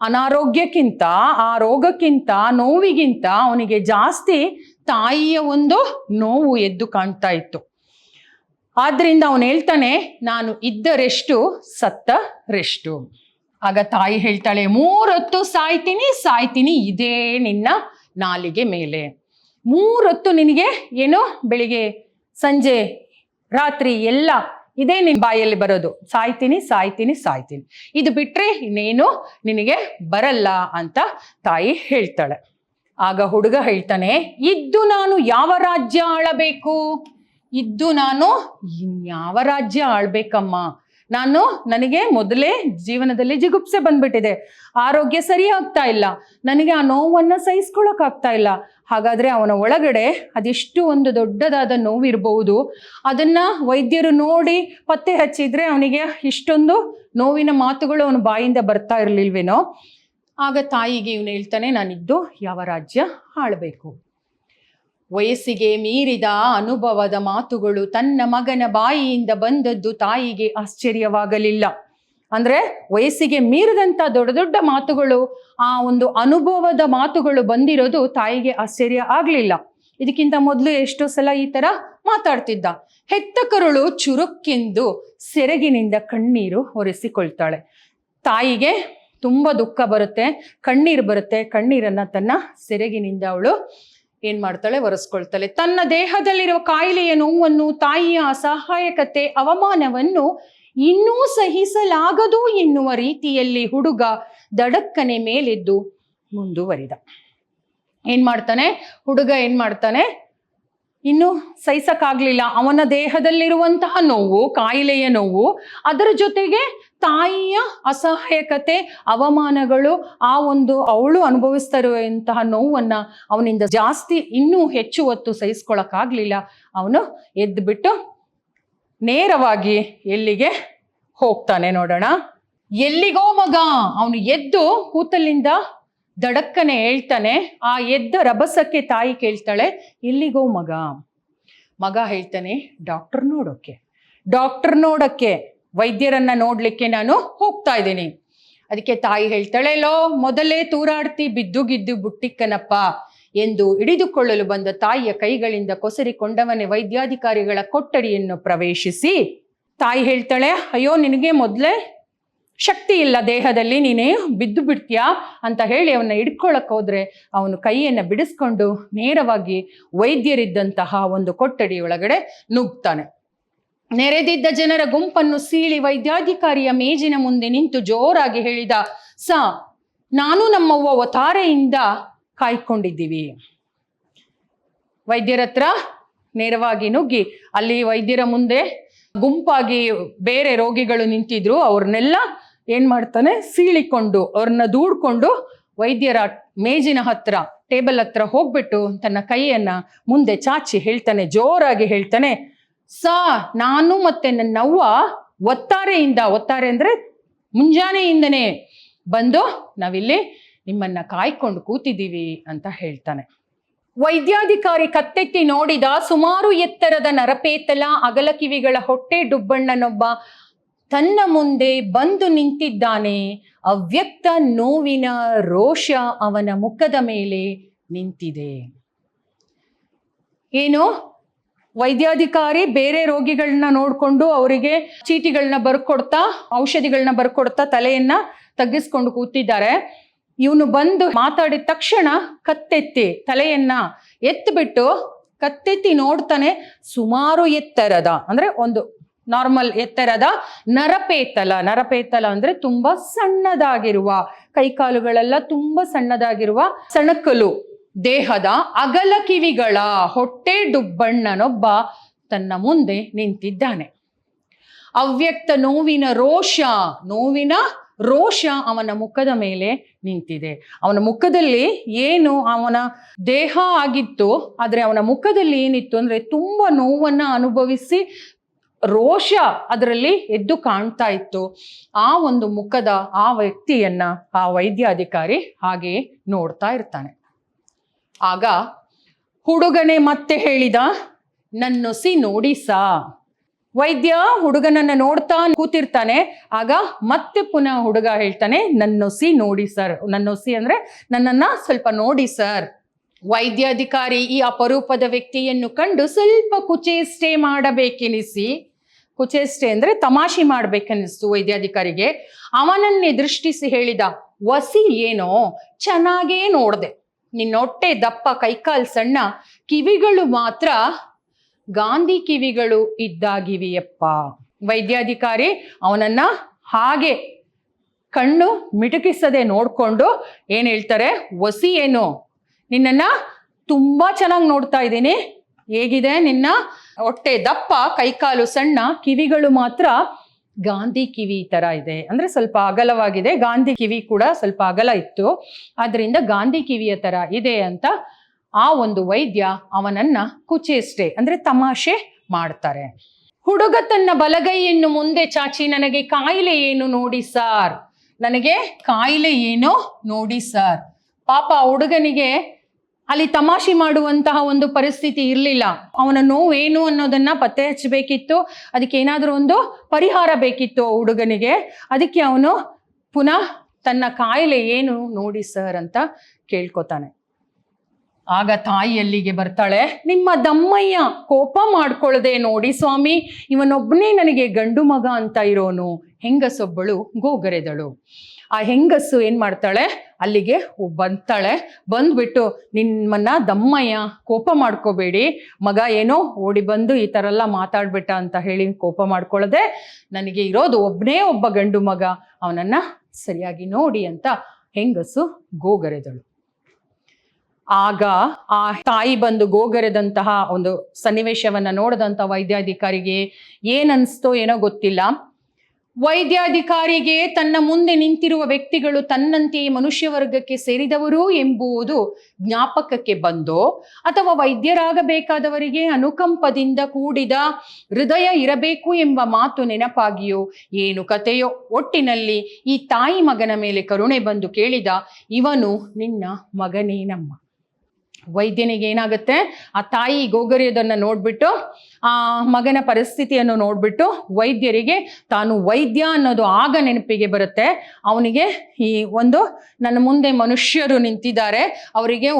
ಅನಾರೋಗ್ಯಕ್ಕಿಂತ, ಆ ರೋಗಕ್ಕಿಂತ, ನೋವಿಗಿಂತ ಅವನಿಗೆ ಜಾಸ್ತಿ ತಾಯಿಯ ಒಂದು ನೋವು ಎದ್ದು ಕಾಣ್ತಾ ಇತ್ತು. ಆದ್ರಿಂದ ಅವನು ಹೇಳ್ತಾನೆ, ನಾನು ಇದ್ದರೆಷ್ಟು ಸತ್ತರೆಷ್ಟು. ಆಗ ತಾಯಿ ಹೇಳ್ತಾಳೆ, 3 ಹೊತ್ತು ಸಾಯ್ತೀನಿ ಇದೇ ನಿನ್ನ ನಾಲಿಗೆ ಮೇಲೆ. 3 ಹೊತ್ತು ನಿನಗೆ ಏನು, ಬೆಳಿಗ್ಗೆ ಸಂಜೆ ರಾತ್ರಿ ಎಲ್ಲ ಇದೇ ನಿನ್ನ ಬಾಯಲ್ಲಿ ಬರೋದು, ಸಾಯ್ತೀನಿ. ಇದು ಬಿಟ್ರೆ ಇನ್ನೇನು ನಿನಗೆ ಬರಲ್ಲ ಅಂತ ತಾಯಿ ಹೇಳ್ತಾಳೆ. ಆಗ ಹುಡುಗ ಹೇಳ್ತಾನೆ, ಇದ್ದು ನಾನು ಯಾವ ರಾಜ್ಯ ಆಳಬೇಕು? ಇದ್ದು ನಾನು ಇನ್ಯಾವ ರಾಜ್ಯ ಆಳ್ಬೇಕಮ್ಮ? ನನಗೆ ಮೊದಲೇ ಜೀವನದಲ್ಲಿ ಜಿಗುಪ್ಸೆ ಬಂದ್ಬಿಟ್ಟಿದೆ, ಆರೋಗ್ಯ ಸರಿ ಆಗ್ತಾ ಇಲ್ಲ, ನನಗೆ ಆ ನೋವನ್ನ ಸಹಿಸ್ಕೊಳಕ್ ಆಗ್ತಾ ಇಲ್ಲ. ಹಾಗಾದ್ರೆ ಅವನ ಒಳಗಡೆ ಅದೆಷ್ಟು ಒಂದು ದೊಡ್ಡದಾದ ನೋವಿರಬಹುದು, ಅದನ್ನ ವೈದ್ಯರು ನೋಡಿ ಪತ್ತೆ ಹಚ್ಚಿದ್ರೆ ಅವನಿಗೆ ಇಷ್ಟೊಂದು ನೋವಿನ ಮಾತುಗಳು ಅವನ ಬಾಯಿಂದ ಬರ್ತಾ ಇರ್ಲಿಲ್ವೇನೋ. ಆಗ ತಾಯಿಗೆ ಇವನು ಹೇಳ್ತಾನೆ, ನಾನಿದ್ದು ಯಾವ ರಾಜ್ಯ ಆಳ್ಬೇಕು? ವಯಸ್ಸಿಗೆ ಮೀರಿದ ಅನುಭವದ ಮಾತುಗಳು ತನ್ನ ಮಗನ ಬಾಯಿಯಿಂದ ಬಂದದ್ದು ತಾಯಿಗೆ ಆಶ್ಚರ್ಯವಾಗಲಿಲ್ಲ. ಅಂದ್ರೆ ವಯಸ್ಸಿಗೆ ಮೀರಿದಂತ ದೊಡ್ಡ ದೊಡ್ಡ ಮಾತುಗಳು, ಆ ಒಂದು ಅನುಭವದ ಮಾತುಗಳು ಬಂದಿರೋದು ತಾಯಿಗೆ ಆಶ್ಚರ್ಯ ಆಗ್ಲಿಲ್ಲ. ಇದಕ್ಕಿಂತ ಮೊದಲು ಎಷ್ಟೋ ಸಲ ಈ ತರ ಮಾತಾಡ್ತಿದ್ದ. ಹೆತ್ತ ಕರುಳು ಚುರುಕ್ಕೆಂದು ಸೆರಗಿನಿಂದ ಕಣ್ಣೀರು ಒರೆಸಿಕೊಳ್ತಾಳೆ. ತಾಯಿಗೆ ತುಂಬಾ ದುಃಖ ಬರುತ್ತೆ, ಕಣ್ಣೀರು ಬರುತ್ತೆ. ಕಣ್ಣೀರನ್ನ ತನ್ನ ಸೆರಗಿನಿಂದ ಅವಳು ಏನ್ ಮಾಡ್ತಾಳೆ, ಒರೆಸ್ಕೊಳ್ತಾಳೆ. ತನ್ನ ದೇಹದಲ್ಲಿರುವ ಕಾಯಿಲೆಯ ನೋವನ್ನು, ತಾಯಿಯ ಅಸಹಾಯಕತೆ, ಅವಮಾನವನ್ನು ಇನ್ನೂ ಸಹಿಸಲಾಗದು ಎನ್ನುವ ರೀತಿಯಲ್ಲಿ ಹುಡುಗ ದಡಕ್ಕನೆ ಮೇಲೆದ್ದು ಮುಂದುವರಿದ. ಹುಡುಗ ಏನ್ ಮಾಡ್ತಾನೆ, ಇನ್ನು ಸಹಿಸಕ್ಕಾಗ್ಲಿಲ್ಲ. ಅವನ ದೇಹದಲ್ಲಿರುವಂತಹ ನೋವು, ಕಾಯಿಲೆಯ ನೋವು, ಅದರ ಜೊತೆಗೆ ತಾಯಿಯ ಅಸಹಾಯಕತೆ, ಅವಮಾನಗಳು, ಆ ಒಂದು ಅವಳು ಅನುಭವಿಸ್ತಾ ಇರುವಂತಹ ನೋವನ್ನ ಅವನಿಂದ ಜಾಸ್ತಿ ಇನ್ನೂ ಹೆಚ್ಚು ಹೊತ್ತು ಸಹಿಸ್ಕೊಳಕ್ಕಾಗ್ಲಿಲ್ಲ. ಅವನು ಎದ್ದು ಬಿಟ್ಟು ನೇರವಾಗಿ ಎಲ್ಲಿಗೆ ಹೋಗ್ತಾನೆ ನೋಡೋಣ. ಎಲ್ಲಿಗೋ ಮಗ? ಅವನು ಎದ್ದು ಕೂತಲ್ಲಿಂದ ದಡಕ್ಕನೆ ಹೇಳ್ತಾನೆ. ಆ ಎದ್ದ ರಭಸಕ್ಕೆ ತಾಯಿ ಕೇಳ್ತಾಳೆ, ಎಲ್ಲಿಗೋ ಮಗ? ಮಗ ಹೇಳ್ತಾನೆ, ಡಾಕ್ಟರ್ ನೋಡೋಕ್ಕೆ, ವೈದ್ಯರನ್ನ ನೋಡ್ಲಿಕ್ಕೆ ನಾನು ಹೋಗ್ತಾ ಇದ್ದೀನಿ. ಅದಕ್ಕೆ ತಾಯಿ ಹೇಳ್ತಾಳೆ, ಲೋ ಮೊದಲೇ ತೂರಾಡ್ತಿ ಬಿದ್ದು ಗಿದ್ದು ಬುಟ್ಟಿಕ್ಕನಪ್ಪ ಎಂದು ಹಿಡಿದುಕೊಳ್ಳಲು ಬಂದ ತಾಯಿಯ ಕೈಗಳಿಂದ ಕೊಸರಿಕೊಂಡವನೇ ವೈದ್ಯಾಧಿಕಾರಿಗಳ ಕೊಠಡಿಯನ್ನು ಪ್ರವೇಶಿಸಿ ತಾಯಿ ಹೇಳ್ತಾಳೆ, ಅಯ್ಯೋ ನಿನಗೆ ಮೊದಲೇ ಶಕ್ತಿ ಇಲ್ಲ ದೇಹದಲ್ಲಿ, ನೀನೇ ಬಿದ್ದು ಬಿಡ್ತೀಯಾ ಅಂತ ಹೇಳಿ ಅವನ್ನ ಹಿಡ್ಕೊಳ್ಳಕ್ ಹೋದ್ರೆ ಅವನು ಕೈಯನ್ನು ಬಿಡಿಸ್ಕೊಂಡು ನೇರವಾಗಿ ವೈದ್ಯರಿದ್ದಂತಹ ಒಂದು ಕೊಠಡಿಯೊಳಗಡೆ ನುಗ್ತಾನೆ. ನೆರೆದಿದ್ದ ಜನರ ಗುಂಪನ್ನು ಸೀಳಿ ವೈದ್ಯಾಧಿಕಾರಿಯ ಮೇಜಿನ ಮುಂದೆ ನಿಂತು ಜೋರಾಗಿ ಹೇಳಿದ, ನಾನು ನಮ್ಮವ್ವ ಒತಾರೆಯಿಂದ ಕಾಯ್ಕೊಂಡಿದ್ದೀವಿ. ವೈದ್ಯರ ಹತ್ರ ನೇರವಾಗಿ ನುಗ್ಗಿ ಅಲ್ಲಿ ವೈದ್ಯರ ಮುಂದೆ ಗುಂಪಾಗಿ ಬೇರೆ ರೋಗಿಗಳು ನಿಂತಿದ್ರು. ಅವ್ರನ್ನೆಲ್ಲ ಏನ್ ಮಾಡ್ತಾನೆ, ಸೀಳಿಕೊಂಡು ಅವ್ರನ್ನ ದೂಡ್ಕೊಂಡು ವೈದ್ಯರ ಮೇಜಿನ ಹತ್ರ ಟೇಬಲ್ ಹತ್ರ ಹೋಗ್ಬಿಟ್ಟು ತನ್ನ ಕೈಯನ್ನ ಮುಂದೆ ಚಾಚಿ ಹೇಳ್ತಾನೆ, ಜೋರಾಗಿ ಹೇಳ್ತಾನೆ, ನಾನು ಮತ್ತೆ ನನ್ನವ್ವ ಒತ್ತಾರೆ ಅಂದ್ರೆ ಮುಂಜಾನೆಯಿಂದನೇ ಬಂದು ನಾವಿಲ್ಲಿ ನಿಮ್ಮನ್ನ ಕಾಯ್ಕೊಂಡು ಕೂತಿದ್ದೀವಿ ಅಂತ ಹೇಳ್ತಾನೆ. ವೈದ್ಯಾಧಿಕಾರಿ ಕತ್ತೆತ್ತಿ ನೋಡಿದ ಸುಮಾರು ಎತ್ತರದ ನರಪೇತಲ ಅಗಲ ಕಿವಿಗಳ ಹೊಟ್ಟೆ ಡುಬ್ಬಣ್ಣನೊಬ್ಬ ತನ್ನ ಮುಂದೆ ಬಂದು ನಿಂತಿದ್ದಾನೆ. ಅವ್ಯಕ್ತ ನೋವಿನ ರೋಷ ಅವನ ಮುಖದ ಮೇಲೆ ನಿಂತಿದೆ. ಏನು, ವೈದ್ಯಾಧಿಕಾರಿ ಬೇರೆ ರೋಗಿಗಳನ್ನ ನೋಡ್ಕೊಂಡು ಅವರಿಗೆ ಚೀಟಿಗಳನ್ನ ಬರ್ಕೊಡ್ತಾ ಔಷಧಿಗಳನ್ನ ಬರ್ಕೊಡ್ತಾ ತಲೆಯನ್ನ ತಗ್ಗಿಸ್ಕೊಂಡು ಕೂತಿದ್ದಾರೆ. ಇವನು ಬಂದು ಮಾತಾಡಿದ ತಕ್ಷಣ ಕತ್ತೆತ್ತಿ ತಲೆಯನ್ನ ಎತ್ತಿಬಿಟ್ಟು ಕತ್ತೆತ್ತಿ ನೋಡ್ತಾನೆ. ಸುಮಾರು ಎತ್ತರದ ಅಂದ್ರೆ ಒಂದು ನಾರ್ಮಲ್ ಎತ್ತರದ ನರಪೇತಲ ಅಂದ್ರೆ ತುಂಬಾ ಸಣ್ಣದಾಗಿರುವ, ಕೈಕಾಲುಗಳೆಲ್ಲ ತುಂಬಾ ಸಣ್ಣದಾಗಿರುವ ಸಣಕಲು ದೇಹದ ಅಗಲ ಕಿವಿಗಳ ಹೊಟ್ಟೆ ಡುಬ್ಬಣ್ಣನೊಬ್ಬ ತನ್ನ ಮುಂದೆ ನಿಂತಿದ್ದಾನೆ. ಅವ್ಯಕ್ತ ನೋವಿನ ರೋಷ ಅವನ ಮುಖದ ಮೇಲೆ ನಿಂತಿದೆ. ಅವನ ಮುಖದಲ್ಲಿ ಏನು ಅವನ ದೇಹ ಆಗಿತ್ತು, ಆದ್ರೆ ಅವನ ಮುಖದಲ್ಲಿ ಏನಿತ್ತು ಅಂದ್ರೆ ತುಂಬಾ ನೋವನ್ನ ಅನುಭವಿಸಿ ರೋಷ ಅದರಲ್ಲಿ ಎದ್ದು ಕಾಣ್ತಾ ಇತ್ತು. ಆ ಒಂದು ಮುಖದ ಆ ವ್ಯಕ್ತಿಯನ್ನ ಆ ವೈದ್ಯಾಧಿಕಾರಿ ಹಾಗೆ ನೋಡ್ತಾ ಇರ್ತಾನೆ. ಆಗ ಹುಡುಗನೇ ಮತ್ತೆ ಹೇಳಿದ, ನನ್ನೊಸಿ ನೋಡಿಸಾ. ವೈದ್ಯ ಹುಡುಗನನ್ನ ನೋಡ್ತಾ ಕೂತಿರ್ತಾನೆ. ಆಗ ಮತ್ತೆ ಪುನಃ ಹುಡುಗ ಹೇಳ್ತಾನೆ, ನನ್ನೊಸಿ ನೋಡಿ ಸರ್. ನನ್ನೊಸಿ ಅಂದ್ರೆ ನನ್ನನ್ನ ಸ್ವಲ್ಪ ನೋಡಿ ಸರ್. ವೈದ್ಯಾಧಿಕಾರಿ ಈ ಅಪರೂಪದ ವ್ಯಕ್ತಿಯನ್ನು ಕಂಡು ಸ್ವಲ್ಪ ಕುಚೇಷ್ಟೆ ಮಾಡಬೇಕೆನಿಸಿ, ಕುಚೇಷ್ಟೆ ಅಂದ್ರೆ ತಮಾಷೆ ಮಾಡ್ಬೇಕೆನಿಸ್ತು ವೈದ್ಯಾಧಿಕಾರಿಗೆ. ಅವನನ್ನೇ ದೃಷ್ಟಿಸಿ ಹೇಳಿದ, ವಸಿ ಏನೋ ಚೆನ್ನಾಗೇ ನೋಡ್ದೆ, ನಿನ್ನ ಹೊಟ್ಟೆ ದಪ್ಪ, ಕೈಕಾಲ್ ಸಣ್ಣ, ಕಿವಿಗಳು ಮಾತ್ರ ಗಾಂಧಿ ಕಿವಿಗಳು ಇದ್ದಾಗಿವೆಯಪ್ಪ. ವೈದ್ಯಾಧಿಕಾರಿ ಅವನನ್ನ ಹಾಗೆ ಕಣ್ಣು ಮಿಟುಕಿಸದೆ ನೋಡ್ಕೊಂಡು ಏನ್ ಹೇಳ್ತಾರೆ, ವಸಿ ಏನು, ನಿನ್ನನ್ನ ತುಂಬಾ ಚೆನ್ನಾಗಿ ನೋಡ್ತಾ ಇದ್ದೀನಿ, ಹೇಗಿದೆ ನಿನ್ನ ಹೊಟ್ಟೆ ದಪ್ಪ, ಕೈಕಾಲು ಸಣ್ಣ, ಕಿವಿಗಳು ಮಾತ್ರ ಗಾಂಧಿ ಕಿವಿ ತರ ಇದೆ, ಅಂದ್ರೆ ಸ್ವಲ್ಪ ಅಗಲವಾಗಿದೆ. ಗಾಂಧಿ ಕಿವಿ ಕೂಡ ಸ್ವಲ್ಪ ಅಗಲ ಇತ್ತು, ಆದ್ರಿಂದ ಗಾಂಧಿ ಕಿವಿಯ ತರ ಇದೆ ಅಂತ ಆ ಒಂದು ವೈದ್ಯ ಅವನನ್ನ ಕುಚೇಷ್ಟೆ ಅಂದ್ರೆ ತಮಾಷೆ ಮಾಡ್ತಾರೆ. ಹುಡುಗ ತನ್ನ ಬಲಗೈಯನ್ನು ಮುಂದೆ ಚಾಚಿ, ನನಗೆ ಕಾಯಿಲೆ ಏನು ನೋಡಿ ಸಾರ್, ನನಗೆ ಕಾಯಿಲೆ ಏನೋ ನೋಡಿ ಸಾರ್. ಪಾಪ ಹುಡುಗನಿಗೆ ಅಲ್ಲಿ ತಮಾಷೆ ಮಾಡುವಂತಹ ಒಂದು ಪರಿಸ್ಥಿತಿ ಇರಲಿಲ್ಲ. ಅವನ ನೋವು ಏನು ಅನ್ನೋದನ್ನ ಪತ್ತೆ ಹಚ್ಚಬೇಕಿತ್ತು, ಅದಕ್ಕೆ ಏನಾದರೂ ಒಂದು ಪರಿಹಾರ ಬೇಕಿತ್ತು ಹುಡುಗನಿಗೆ. ಅದಕ್ಕೆ ಅವನು ಪುನಃ ತನ್ನ ಕಾಯಿಲೆ ಏನು ನೋಡಿ ಸರ್ ಅಂತ ಕೇಳ್ಕೊತಾನೆ. ಆಗ ತಾಯಿ ಅಲ್ಲಿಗೆ ಬರ್ತಾಳೆ. ನಿಮ್ಮ ದಮ್ಮಯ್ಯ ಕೋಪ ಮಾಡ್ಕೊಳ್ಳದೆ, ನೋಡಿ ಸ್ವಾಮಿ, ಇವನೊಬ್ಬನೇ ನನಗೆ ಗಂಡು ಮಗ ಅಂತ ಇರೋನು. ಹೆಂಗಸೊಬ್ಬಳು ಗೋಗರೆದಳು. ಆ ಹೆಂಗಸು ಏನ್ ಮಾಡ್ತಾಳೆ, ಅಲ್ಲಿಗೆ ಬಂತಾಳೆ. ಬಂದ್ಬಿಟ್ಟು, ನಿಮ್ಮನ್ನ ದಮ್ಮಯ್ಯ ಕೋಪ ಮಾಡ್ಕೋಬೇಡಿ, ಮಗ ಏನೋ ಓಡಿ ಬಂದು ಈ ತರ ಎಲ್ಲ ಮಾತಾಡ್ಬಿಟ್ಟ ಅಂತ ಹೇಳಿ ಕೋಪ ಮಾಡ್ಕೊಳ್ಳದೆ, ನನಗೆ ಇರೋದು ಒಬ್ಬನೇ ಒಬ್ಬ ಗಂಡು ಮಗ, ಅವನನ್ನ ಸರಿಯಾಗಿ ನೋಡಿ ಅಂತ ಹೆಂಗಸು ಗೋಗರೆದಳು. ಆಗ ಆ ತಾಯಿ ಬಂದು ಗೋಗರೆದಂತಹ ಒಂದು ಸನ್ನಿವೇಶವನ್ನ ನೋಡಿದಂತ ವೈದ್ಯಾಧಿಕಾರಿಗೆ ಏನನ್ಸ್ತೋ ಏನೋ ಗೊತ್ತಿಲ್ಲ. ವೈದ್ಯಾಧಿಕಾರಿಗೆ ತನ್ನ ಮುಂದೆ ನಿಂತಿರುವ ವ್ಯಕ್ತಿಗಳು ತನ್ನಂತೆಯೇ ಮನುಷ್ಯ ವರ್ಗಕ್ಕೆ ಸೇರಿದವರು ಎಂಬುದು ಜ್ಞಾಪಕಕ್ಕೆ ಬಂದೋ, ಅಥವಾ ವೈದ್ಯರಾಗಬೇಕಾದವರಿಗೆ ಅನುಕಂಪದಿಂದ ಕೂಡಿದ ಹೃದಯ ಇರಬೇಕು ಎಂಬ ಮಾತು ನೆನಪಾಗಿಯೋ ಏನು ಕಥೆಯೋ, ಒಟ್ಟಿನಲ್ಲಿ ಈ ತಾಯಿ ಮಗನ ಮೇಲೆ ಕರುಣೆ ಬಂದು ಕೇಳಿದ, ಇವನು ನಿನ್ನ ಮಗನೇ ನಮ್ಮ. ವೈದ್ಯನಿಗೆ ಏನಾಗುತ್ತೆ, ಆ ತಾಯಿ ಗೋಗರಿಯೋದನ್ನು ನೋಡ್ಬಿಟ್ಟು, ಆ ಮಗನ ಪರಿಸ್ಥಿತಿಯನ್ನು ನೋಡ್ಬಿಟ್ಟು ವೈದ್ಯರಿಗೆ ತಾನು ವೈದ್ಯ ಅನ್ನೋದು ಆಗ ನೆನಪಿಗೆ ಬರುತ್ತೆ. ಅವನಿಗೆ ಈ ಒಂದು ನನ್ನ ಮುಂದೆ ಮನುಷ್ಯರು ನಿಂತಿದ್ದಾರೆ, ಅವರಿಗೆ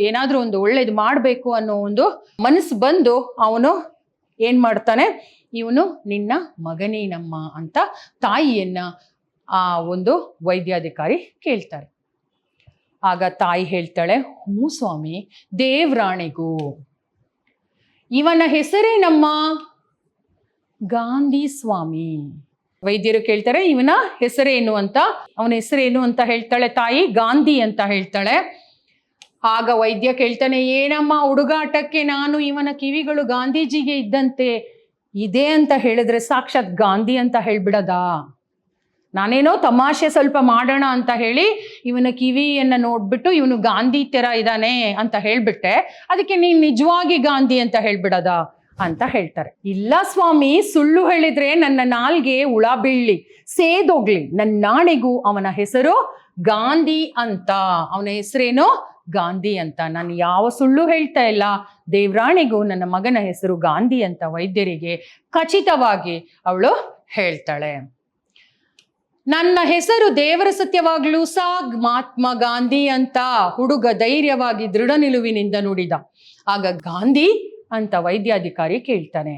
ಏನಾದರೂ ಒಂದು ಒಳ್ಳೇದು ಮಾಡಬೇಕು ಅನ್ನೋ ಒಂದು ಮನಸ್ಸು ಬಂದು ಅವನು ಏನ್ ಮಾಡ್ತಾನೆ, ಇವನು ನಿನ್ನ ಮಗನೇನಮ್ಮ ಅಂತ ತಾಯಿಯನ್ನ ಆ ಒಂದು ವೈದ್ಯಾಧಿಕಾರಿ ಕೇಳ್ತಾರೆ. ಆಗ ತಾಯಿ ಹೇಳ್ತಾಳೆ, ಹ್ಞೂ ಸ್ವಾಮಿ, ದೇವ್ರಾಣೆಗೂ. ಇವನ ಹೆಸರೇನಮ್ಮ? ಗಾಂಧಿ ಸ್ವಾಮಿ. ವೈದ್ಯರು ಕೇಳ್ತಾರೆ, ಇವನ ಹೆಸರೇನು ಅಂತ. ಅವನ ಹೆಸರೇನು ಅಂತ ಹೇಳ್ತಾಳೆ ತಾಯಿ, ಗಾಂಧಿ ಅಂತ ಹೇಳ್ತಾಳೆ. ಆಗ ವೈದ್ಯ ಕೇಳ್ತಾನೆ, ಏನಮ್ಮ ಹುಡುಗಾಟಕ್ಕೆ ನಾನು ಇವನ ಕಿವಿಗಳು ಗಾಂಧೀಜಿಗೆ ಇದ್ದಂತೆ ಇದೆ ಅಂತ ಹೇಳಿದ್ರೆ ಸಾಕ್ಷಾತ್ ಗಾಂಧಿ ಅಂತ ಹೇಳ್ಬಿಡದಾ? ನಾನೇನೋ ತಮಾಷೆ ಸ್ವಲ್ಪ ಮಾಡೋಣ ಅಂತ ಹೇಳಿ ಇವನ ಕಿವಿಯನ್ನು ನೋಡ್ಬಿಟ್ಟು ಇವನು ಗಾಂಧಿ ತರ ಇದ್ದಾನೆ ಅಂತ ಹೇಳ್ಬಿಟ್ಟೆ, ಅದಕ್ಕೆ ನೀನ್ ನಿಜವಾಗಿ ಗಾಂಧಿ ಅಂತ ಹೇಳ್ಬಿಡದ ಅಂತ ಹೇಳ್ತಾರೆ. ಇಲ್ಲ ಸ್ವಾಮಿ, ಸುಳ್ಳು ಹೇಳಿದ್ರೆ ನನ್ನ ನಾಲ್ಗೆ ಹುಳ ಬೀಳ್ಲಿ, ಸೇದೋಗ್ಲಿ. ನನ್ನ ನಾಣೆಗೂ ಅವನ ಹೆಸರು ಗಾಂಧಿ ಅಂತ. ಅವನ ಹೆಸರೇನು? ಗಾಂಧಿ ಅಂತ. ನಾನು ಯಾವ ಸುಳ್ಳು ಹೇಳ್ತಾ ಇಲ್ಲ. ದೇವ್ರಾಣೆಗೂ ನನ್ನ ಮಗನ ಹೆಸರು ಗಾಂಧಿ ಅಂತ ವೈದ್ಯರಿಗೆ ಖಚಿತವಾಗಿ ಅವಳು ಹೇಳ್ತಾಳೆ. ನನ್ನ ಹೆಸರು ದೇವರ ಸತ್ಯವಾಗ್ಲೂ ಸಾ ಮಹಾತ್ಮ ಗಾಂಧಿ ಅಂತ ಹುಡುಗ ಧೈರ್ಯವಾಗಿ ದೃಢ ನಿಲುವಿನಿಂದ ನುಡಿದ. ಆಗ ಗಾಂಧಿ ಅಂತ ವೈದ್ಯಾಧಿಕಾರಿ ಕೇಳ್ತಾನೆ.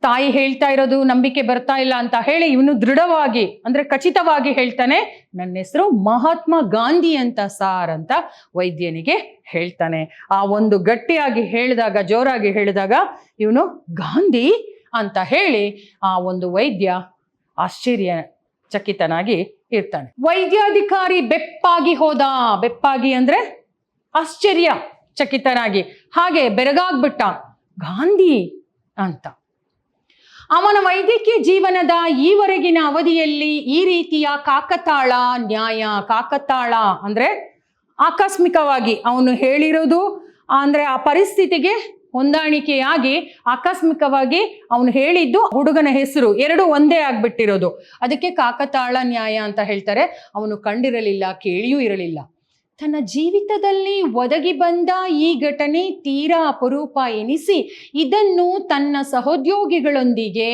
ತಾಯಿ ಹೇಳ್ತಾ ಇರೋದು ನಂಬಿಕೆ ಬರ್ತಾ ಇಲ್ಲ ಅಂತ ಹೇಳಿ ಇವನು ದೃಢವಾಗಿ ಅಂದ್ರೆ ಖಚಿತವಾಗಿ ಹೇಳ್ತಾನೆ, ನನ್ನ ಹೆಸರು ಮಹಾತ್ಮ ಗಾಂಧಿ ಅಂತ ಸಾರ್ ಅಂತ ವೈದ್ಯನಿಗೆ ಹೇಳ್ತಾನೆ. ಆ ಒಂದು ಗಟ್ಟಿಯಾಗಿ ಹೇಳಿದಾಗ, ಜೋರಾಗಿ ಹೇಳಿದಾಗ ಇವನು ಗಾಂಧಿ ಅಂತ ಹೇಳಿ ಆ ಒಂದು ವೈದ್ಯ ಆಶ್ಚರ್ಯ ಚಕಿತನಾಗಿ ಇರ್ತಾನೆ. ವೈದ್ಯಾಧಿಕಾರಿ ಬೆಪ್ಪಾಗಿ ಹೋದ. ಬೆಪ್ಪಾಗಿ ಅಂದ್ರೆ ಆಶ್ಚರ್ಯ ಚಕಿತನಾಗಿ, ಹಾಗೆ ಬೆರಗಾಗ್ಬಿಟ್ಟ. ಗಾಂಧಿ ಅಂತ. ಅವನ ವೈದ್ಯಕೀಯ ಜೀವನದ ಈವರೆಗಿನ ಅವಧಿಯಲ್ಲಿ ಈ ರೀತಿಯ ಕಾಕತಾಳ ನ್ಯಾಯ, ಕಾಕತಾಳ ಅಂದ್ರೆ ಆಕಸ್ಮಿಕವಾಗಿ ಅವನು ಹೇಳಿರೋದು ಅಂದ್ರೆ ಆ ಪರಿಸ್ಥಿತಿಗೆ ಹೊಂದಾಣಿಕೆಯಾಗಿ ಆಕಸ್ಮಿಕವಾಗಿ ಅವನು ಹೇಳಿದ್ದು ಹುಡುಗನ ಹೆಸರು ಎರಡು ಒಂದೇ ಆಗ್ಬಿಟ್ಟಿರೋದು, ಅದಕ್ಕೆ ಕಾಕತಾಳ ನ್ಯಾಯ ಅಂತ ಹೇಳ್ತಾರೆ. ಅವನು ಕಂಡಿರಲಿಲ್ಲ, ಕೇಳಿಯೂ ಇರಲಿಲ್ಲ. ತನ್ನ ಜೀವಿತದಲ್ಲಿ ಒದಗಿ ಬಂದ ಈ ಘಟನೆ ತೀರಾ ಅಪರೂಪ ಎನಿಸಿ ಇದನ್ನು ತನ್ನ ಸಹೋದ್ಯೋಗಿಗಳೊಂದಿಗೆ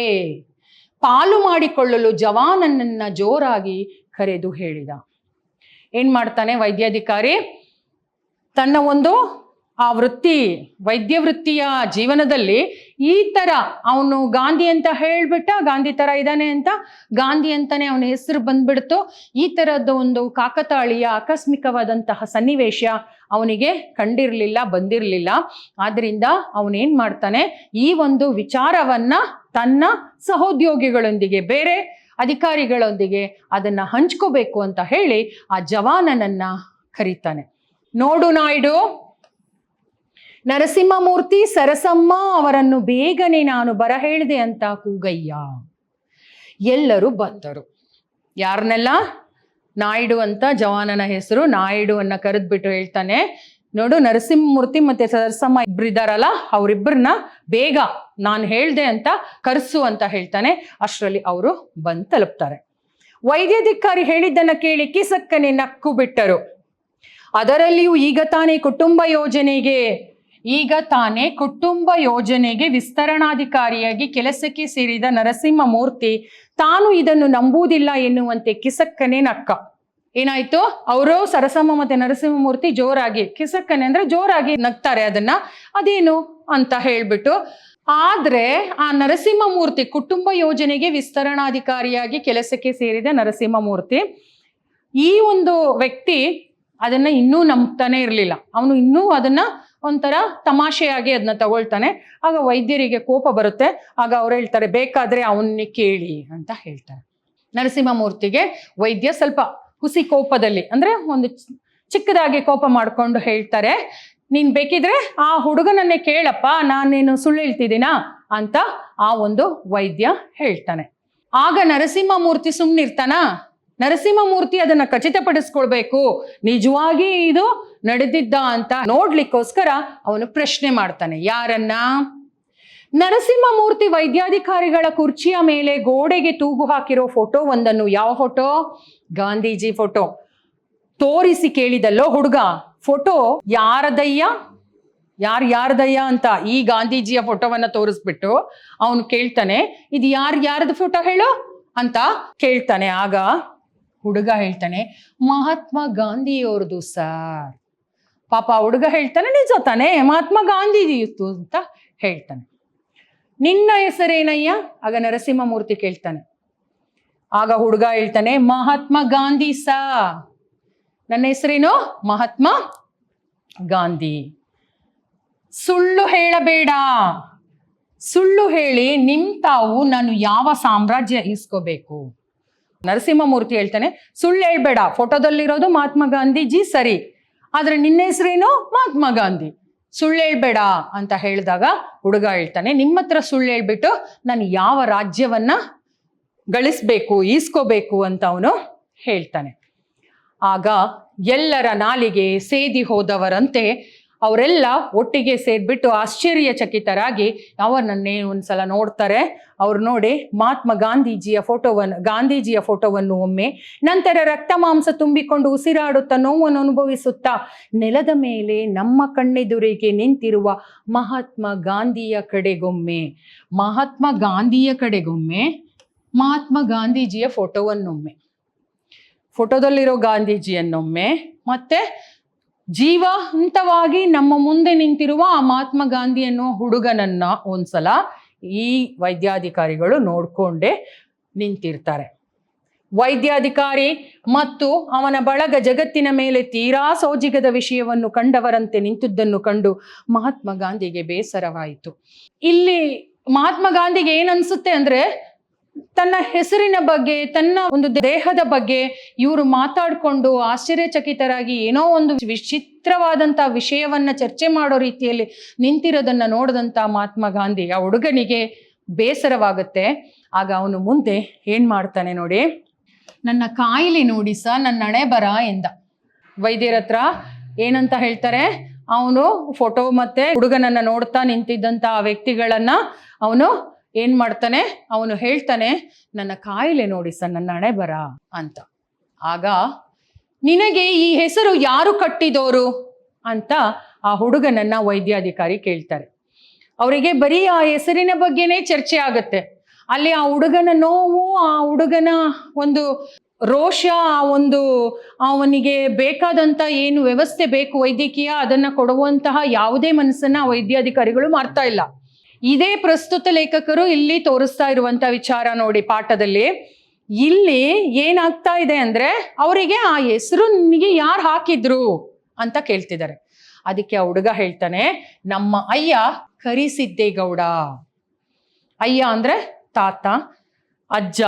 ಪಾಲು ಮಾಡಿಕೊಳ್ಳಲು ಜವಾನನನ್ನ ಜೋರಾಗಿ ಕರೆದು ಹೇಳಿದ. ಏನ್ ಮಾಡ್ತಾನೆ ವೈದ್ಯಾಧಿಕಾರಿ, ತನ್ನ ಒಂದು ಆ ವೃತ್ತಿ, ವೈದ್ಯ ವೃತ್ತಿಯ ಜೀವನದಲ್ಲಿ ಈ ತರ ಅವನು ಗಾಂಧಿ ಅಂತ ಹೇಳ್ಬಿಟ್ಟ, ಗಾಂಧಿ ತರ ಇದ್ದಾನೆ ಅಂತ, ಗಾಂಧಿ ಅಂತಾನೆ ಅವನ ಹೆಸರು ಬಂದ್ಬಿಡ್ತು. ಈ ತರದ ಒಂದು ಕಾಕತಾಳೀಯ ಆಕಸ್ಮಿಕವಾದಂತಹ ಸನ್ನಿವೇಶ ಅವನಿಗೆ ಕಂಡಿರಲಿಲ್ಲ, ಬಂದಿರಲಿಲ್ಲ. ಆದ್ರಿಂದ ಅವನೇನ್ ಮಾಡ್ತಾನೆ, ಈ ಒಂದು ವಿಚಾರವನ್ನ ತನ್ನ ಸಹೋದ್ಯೋಗಿಗಳೊಂದಿಗೆ, ಬೇರೆ ಅಧಿಕಾರಿಗಳೊಂದಿಗೆ ಅದನ್ನ ಹಂಚ್ಕೋಬೇಕು ಅಂತ ಹೇಳಿ ಆ ಜವಾನನನ್ನ ಕರೀತಾನೆ. ನೋಡು ನಾಯ್ಡು, ನರಸಿಂಹಮೂರ್ತಿ ಸರಸಮ್ಮ ಅವರನ್ನು ಬೇಗನೆ ನಾನು ಬರಹೇಳಿದೆ ಅಂತ ಕೂಗಯ್ಯ. ಎಲ್ಲರೂ ಬಂದರು. ಯಾರನ್ನೆಲ್ಲ? ನಾಯ್ಡು ಅಂತ ಜವಾನನ ಹೆಸರು. ನಾಯ್ಡು ಅನ್ನ ಕರೆದ್ಬಿಟ್ಟು ಹೇಳ್ತಾನೆ, ನೋಡು ನರಸಿಂಹಮೂರ್ತಿ ಮತ್ತೆ ಸರಸಮ್ಮ ಇಬ್ಬರಿದ್ದಾರಲ್ಲ, ಅವರಿಬ್ಬರನ್ನ ಬೇಗ ನಾನು ಹೇಳ್ದೆ ಅಂತ ಕರೆಸು ಅಂತ ಹೇಳ್ತಾನೆ. ಅಷ್ಟರಲ್ಲಿ ಅವರು ಬಂದು ತಲುಪ್ತಾರೆ. ವೈದ್ಯಾಧಿಕಾರಿ ಹೇಳಿದ್ದನ್ನ ಕೇಳಿ ಕಿಸಕ್ಕನೆ ನಕ್ಕು ಬಿಟ್ಟರು. ಅದರಲ್ಲಿಯೂ ಈಗ ತಾನೇ ಕುಟುಂಬ ಯೋಜನೆಗೆ ವಿಸ್ತರಣಾಧಿಕಾರಿಯಾಗಿ ಕೆಲಸಕ್ಕೆ ಸೇರಿದ ನರಸಿಂಹಮೂರ್ತಿ ತಾನು ಇದನ್ನು ನಂಬುವುದಿಲ್ಲ ಎನ್ನುವಂತೆ ಕಿಸಕ್ಕನೆ ನಕ್ಕ. ಏನಾಯ್ತು, ಅವರು ಸರಸಮ್ಮ ಮತ್ತೆ ನರಸಿಂಹಮೂರ್ತಿ ಜೋರಾಗಿ, ಕಿಸಕ್ಕನೆ ಅಂದ್ರೆ ಜೋರಾಗಿ ನಗ್ತಾರೆ. ಅದನ್ನ ಅದೇನು ಅಂತ ಹೇಳ್ಬಿಟ್ಟು, ಆದ್ರೆ ಆ ನರಸಿಂಹಮೂರ್ತಿ ಕುಟುಂಬ ಯೋಜನೆಗೆ ವಿಸ್ತರಣಾಧಿಕಾರಿಯಾಗಿ ಕೆಲಸಕ್ಕೆ ಸೇರಿದ ನರಸಿಂಹಮೂರ್ತಿ, ಈ ಒಂದು ವ್ಯಕ್ತಿ ಅದನ್ನ ಇನ್ನೂ ನಂಬ್ತಾನೆ ಇರಲಿಲ್ಲ. ಅವನು ಇನ್ನೂ ಅದನ್ನ ಒಂಥರ ತಮಾಷೆಯಾಗಿ ಅದನ್ನ ತಗೊಳ್ತಾನೆ. ಆಗ ವೈದ್ಯರಿಗೆ ಕೋಪ ಬರುತ್ತೆ. ಆಗ ಅವ್ರು ಹೇಳ್ತಾರೆ, ಬೇಕಾದ್ರೆ ಅವನ್ನೇ ಕೇಳಿ ಅಂತ ಹೇಳ್ತಾರೆ. ನರಸಿಂಹಮೂರ್ತಿಗೆ ವೈದ್ಯ ಸ್ವಲ್ಪ ಹುಸಿ ಕೋಪದಲ್ಲಿ ಅಂದ್ರೆ ಒಂದು ಚಿಕ್ಕದಾಗಿ ಕೋಪ ಮಾಡ್ಕೊಂಡು ಹೇಳ್ತಾರೆ, ನೀನ್ ಬೇಕಿದ್ರೆ ಆ ಹುಡುಗನನ್ನೇ ಕೇಳಪ್ಪ, ನಾನೇನು ಸುಳ್ಳು ಹೇಳ್ತಿದ್ದೀನಾ ಅಂತ ಆ ಒಂದು ವೈದ್ಯ ಹೇಳ್ತಾನೆ. ಆಗ ನರಸಿಂಹಮೂರ್ತಿ ಸುಮ್ಮನಿರ್ತಾನ? ನರಸಿಂಹಮೂರ್ತಿ ಅದನ್ನ ಖಚಿತಪಡಿಸ್ಕೊಳ್ಬೇಕು, ನಿಜವಾಗಿ ಇದು ನಡೆದಿದ್ದ ಅಂತ ನೋಡ್ಲಿಕ್ಕೋಸ್ಕರ ಅವನು ಪ್ರಶ್ನೆ ಮಾಡ್ತಾನೆ. ಯಾರನ್ನ? ನರಸಿಂಹಮೂರ್ತಿ ವೈದ್ಯಾಧಿಕಾರಿಗಳ ಕುರ್ಚಿಯ ಮೇಲೆ ಗೋಡೆಗೆ ತೂಗು ಹಾಕಿರೋ ಫೋಟೋ ಒಂದನ್ನು, ಯಾವ ಫೋಟೋ? ಗಾಂಧೀಜಿ ಫೋಟೋ ತೋರಿಸಿ ಕೇಳಿದಲ್ಲೋ ಹುಡುಗ, ಫೋಟೋ ಯಾರದಯ್ಯ? ಯಾರ್ದಯ್ಯ ಅಂತ ಈ ಗಾಂಧೀಜಿಯ ಫೋಟೋವನ್ನ ತೋರಿಸ್ಬಿಟ್ಟು ಅವನು ಕೇಳ್ತಾನೆ, ಇದು ಯಾರ್ದು ಫೋಟೋ ಹೇಳು ಅಂತ ಕೇಳ್ತಾನೆ. ಆಗ ಹುಡುಗ ಹೇಳ್ತಾನೆ, ಮಹಾತ್ಮ ಗಾಂಧಿಯವ್ರದ್ದು ಸರ್. ಪಾಪ ಹುಡುಗ ಹೇಳ್ತಾನೆ, ನಿಜ ತಾನೆ, ಮಹಾತ್ಮ ಗಾಂಧೀಜಿಯಿತ್ತು ಅಂತ ಹೇಳ್ತಾನೆ. ನಿನ್ನ ಹೆಸರೇನಯ್ಯ? ಆಗ ನರಸಿಂಹಮೂರ್ತಿ ಕೇಳ್ತಾನೆ. ಆಗ ಹುಡುಗ ಹೇಳ್ತಾನೆ, ಮಹಾತ್ಮ ಗಾಂಧಿ ಸಾ. ನನ್ನ ಹೆಸರೇನು? ಮಹಾತ್ಮ ಗಾಂಧಿ. ಸುಳ್ಳು ಹೇಳಬೇಡ. ಸುಳ್ಳು ಹೇಳಿ ತಾವು ನಾನು ಯಾವ ಸಾಮ್ರಾಜ್ಯ ಇಸ್ಕೋಬೇಕು? ನರಸಿಂಹಮೂರ್ತಿ ಹೇಳ್ತಾನೆ, ಸುಳ್ಳು ಹೇಳ್ಬೇಡ, ಫೋಟೋದಲ್ಲಿರೋದು ಮಹಾತ್ಮ ಗಾಂಧೀಜಿ ಸರಿ, ಆದ್ರೆ ನಿನ್ನ ಹೆಸರೇನು? ಮಹಾತ್ಮ ಗಾಂಧಿ. ಸುಳ್ಳು ಹೇಳ್ಬೇಡ ಅಂತ ಹೇಳಿದಾಗ ಹುಡುಗ ಹೇಳ್ತಾನೆ, ನಿಮ್ಮ ಹತ್ರ ಸುಳ್ಳು ಹೇಳ್ಬಿಟ್ಟು ನಾನು ಯಾವ ರಾಜ್ಯವನ್ನ ಗಳಿಸ್ಬೇಕು, ಈಸ್ಕೋಬೇಕು ಅಂತ ಅವನು ಹೇಳ್ತಾನೆ. ಆಗ ಎಲ್ಲರ ನಾಲಿಗೆ ಸೇದಿ ಹೋದವರಂತೆ ಅವರೆಲ್ಲ ಒಟ್ಟಿಗೆ ಸೇರ್ಬಿಟ್ಟು ಆಶ್ಚರ್ಯಚಕಿತರಾಗಿ ಅವರನ್ನೇ ಒಂದ್ಸಲ ನೋಡ್ತಾರೆ. ಅವ್ರು ನೋಡಿ ಮಹಾತ್ಮ ಗಾಂಧೀಜಿಯ ಫೋಟೋವನ್ನು ಒಮ್ಮೆ, ನಂತರ ರಕ್ತ ಮಾಂಸ ತುಂಬಿಕೊಂಡು ಉಸಿರಾಡುತ್ತಾ ನೋವನ್ನು ಅನುಭವಿಸುತ್ತಾ ನೆಲದ ಮೇಲೆ ನಮ್ಮ ಕಣ್ಣೆದುರಿಗೆ ನಿಂತಿರುವ ಮಹಾತ್ಮ ಗಾಂಧಿಯ ಕಡೆಗೊಮ್ಮೆ, ಮಹಾತ್ಮ ಗಾಂಧೀಜಿಯ ಫೋಟೋವನ್ನೊಮ್ಮೆ, ಫೋಟೋದಲ್ಲಿರೋ ಗಾಂಧೀಜಿಯನ್ನೊಮ್ಮೆ, ಮತ್ತೆ ಜೀವಂತವಾಗಿ ನಮ್ಮ ಮುಂದೆ ನಿಂತಿರುವ ಆ ಮಹಾತ್ಮ ಗಾಂಧಿ ಅನ್ನೋ ಹುಡುಗನನ್ನ ಒಂದ್ಸಲ ಈ ವೈದ್ಯಾಧಿಕಾರಿಗಳು ನೋಡ್ಕೊಂಡೇ ನಿಂತಿರ್ತಾರೆ. ವೈದ್ಯಾಧಿಕಾರಿ ಮತ್ತು ಅವನ ಬಳಗ ಜಗತ್ತಿನ ಮೇಲೆ ತೀರಾ ಸೋಜಿಗದ ವಿಷಯವನ್ನು ಕಂಡವರಂತೆ ನಿಂತಿದ್ದನ್ನು ಕಂಡು ಮಹಾತ್ಮ ಗಾಂಧಿಗೆ ಬೇಸರವಾಯಿತು. ಇಲ್ಲಿ ಮಹಾತ್ಮ ಗಾಂಧಿಗೆ ಏನನ್ಸುತ್ತೆ ಅಂದ್ರೆ, ತನ್ನ ಹೆಸರಿನ ಬಗ್ಗೆ, ತನ್ನ ಒಂದು ದೇಹದ ಬಗ್ಗೆ ಇವರು ಮಾತಾಡ್ಕೊಂಡು ಆಶ್ಚರ್ಯಚಕಿತರಾಗಿ ಏನೋ ಒಂದು ವಿಚಿತ್ರವಾದಂತ ವಿಷಯವನ್ನ ಚರ್ಚೆ ಮಾಡೋ ರೀತಿಯಲ್ಲಿ ನಿಂತಿರೋದನ್ನ ನೋಡಿದಂತ ಮಹಾತ್ಮ ಗಾಂಧಿ ಆ ಹುಡುಗನಿಗೆ ಬೇಸರವಾಗುತ್ತೆ. ಆಗ ಅವನು ಮುಂದೆ ಏನ್ ಮಾಡ್ತಾನೆ ನೋಡಿ, ನನ್ನ ಕಾಯಿಲೆ ನೋಡಿ ಸ, ನನ್ನ ಹಣೆ ಬರ ಎಂದ. ವೈದ್ಯರ ಹತ್ರ ಏನಂತ ಹೇಳ್ತಾರೆ, ಅವನು ಫೋಟೋ ಮತ್ತೆ ಹುಡುಗನನ್ನ ನೋಡ್ತಾ ನಿಂತಿದ್ದಂತ ಆ ವ್ಯಕ್ತಿಗಳನ್ನ ಅವನು ಏನ್ ಮಾಡ್ತಾನೆ, ಅವನು ಹೇಳ್ತಾನೆ, ನನ್ನ ಕಾಯಿಲೆ ನೋಡಿ ಸರ್, ನನ್ನ ಹಣೆ ಬರ ಅಂತ. ಆಗ ನಿನಗೆ ಈ ಹೆಸರು ಯಾರು ಕಟ್ಟಿದೋರು ಅಂತ ಆ ಹುಡುಗನನ್ನ ವೈದ್ಯಾಧಿಕಾರಿ ಕೇಳ್ತಾರೆ. ಅವರಿಗೆ ಬರೀ ಆ ಹೆಸರಿನ ಬಗ್ಗೆನೇ ಚರ್ಚೆ ಆಗತ್ತೆ. ಅಲ್ಲಿ ಆ ಹುಡುಗನ ನೋವು, ಆ ಹುಡುಗನ ಒಂದು ರೋಷ, ಅವನಿಗೆ ಬೇಕಾದಂತ ಏನು ವ್ಯವಸ್ಥೆ ಬೇಕು ವೈದ್ಯಕೀಯ, ಅದನ್ನ ಕೊಡುವಂತಹ ಯಾವುದೇ ಮನಸ್ಸನ್ನ ವೈದ್ಯಾಧಿಕಾರಿಗಳು ಮಾಡ್ತಾ ಇಲ್ಲ. ಇದೇ ಪ್ರಸ್ತುತ ಲೇಖಕರು ಇಲ್ಲಿ ತೋರಿಸ್ತಾ ಇರುವಂತ ವಿಚಾರ ನೋಡಿ ಪಾಠದಲ್ಲಿ. ಇಲ್ಲಿ ಏನಾಗ್ತಾ ಇದೆ ಅಂದ್ರೆ, ಅವರಿಗೆ ಆ ಹೆಸರು ನಿಮಗೆ ಯಾರು ಹಾಕಿದ್ರು ಅಂತ ಕೇಳ್ತಿದ್ದಾರೆ. ಅದಕ್ಕೆ ಆ ಹುಡುಗ ಹೇಳ್ತಾನೆ, ನಮ್ಮ ಅಯ್ಯ ಕರಿಸಿದ್ದೇಗೌಡ. ಅಯ್ಯ ಅಂದ್ರೆ ತಾತ, ಅಜ್ಜ,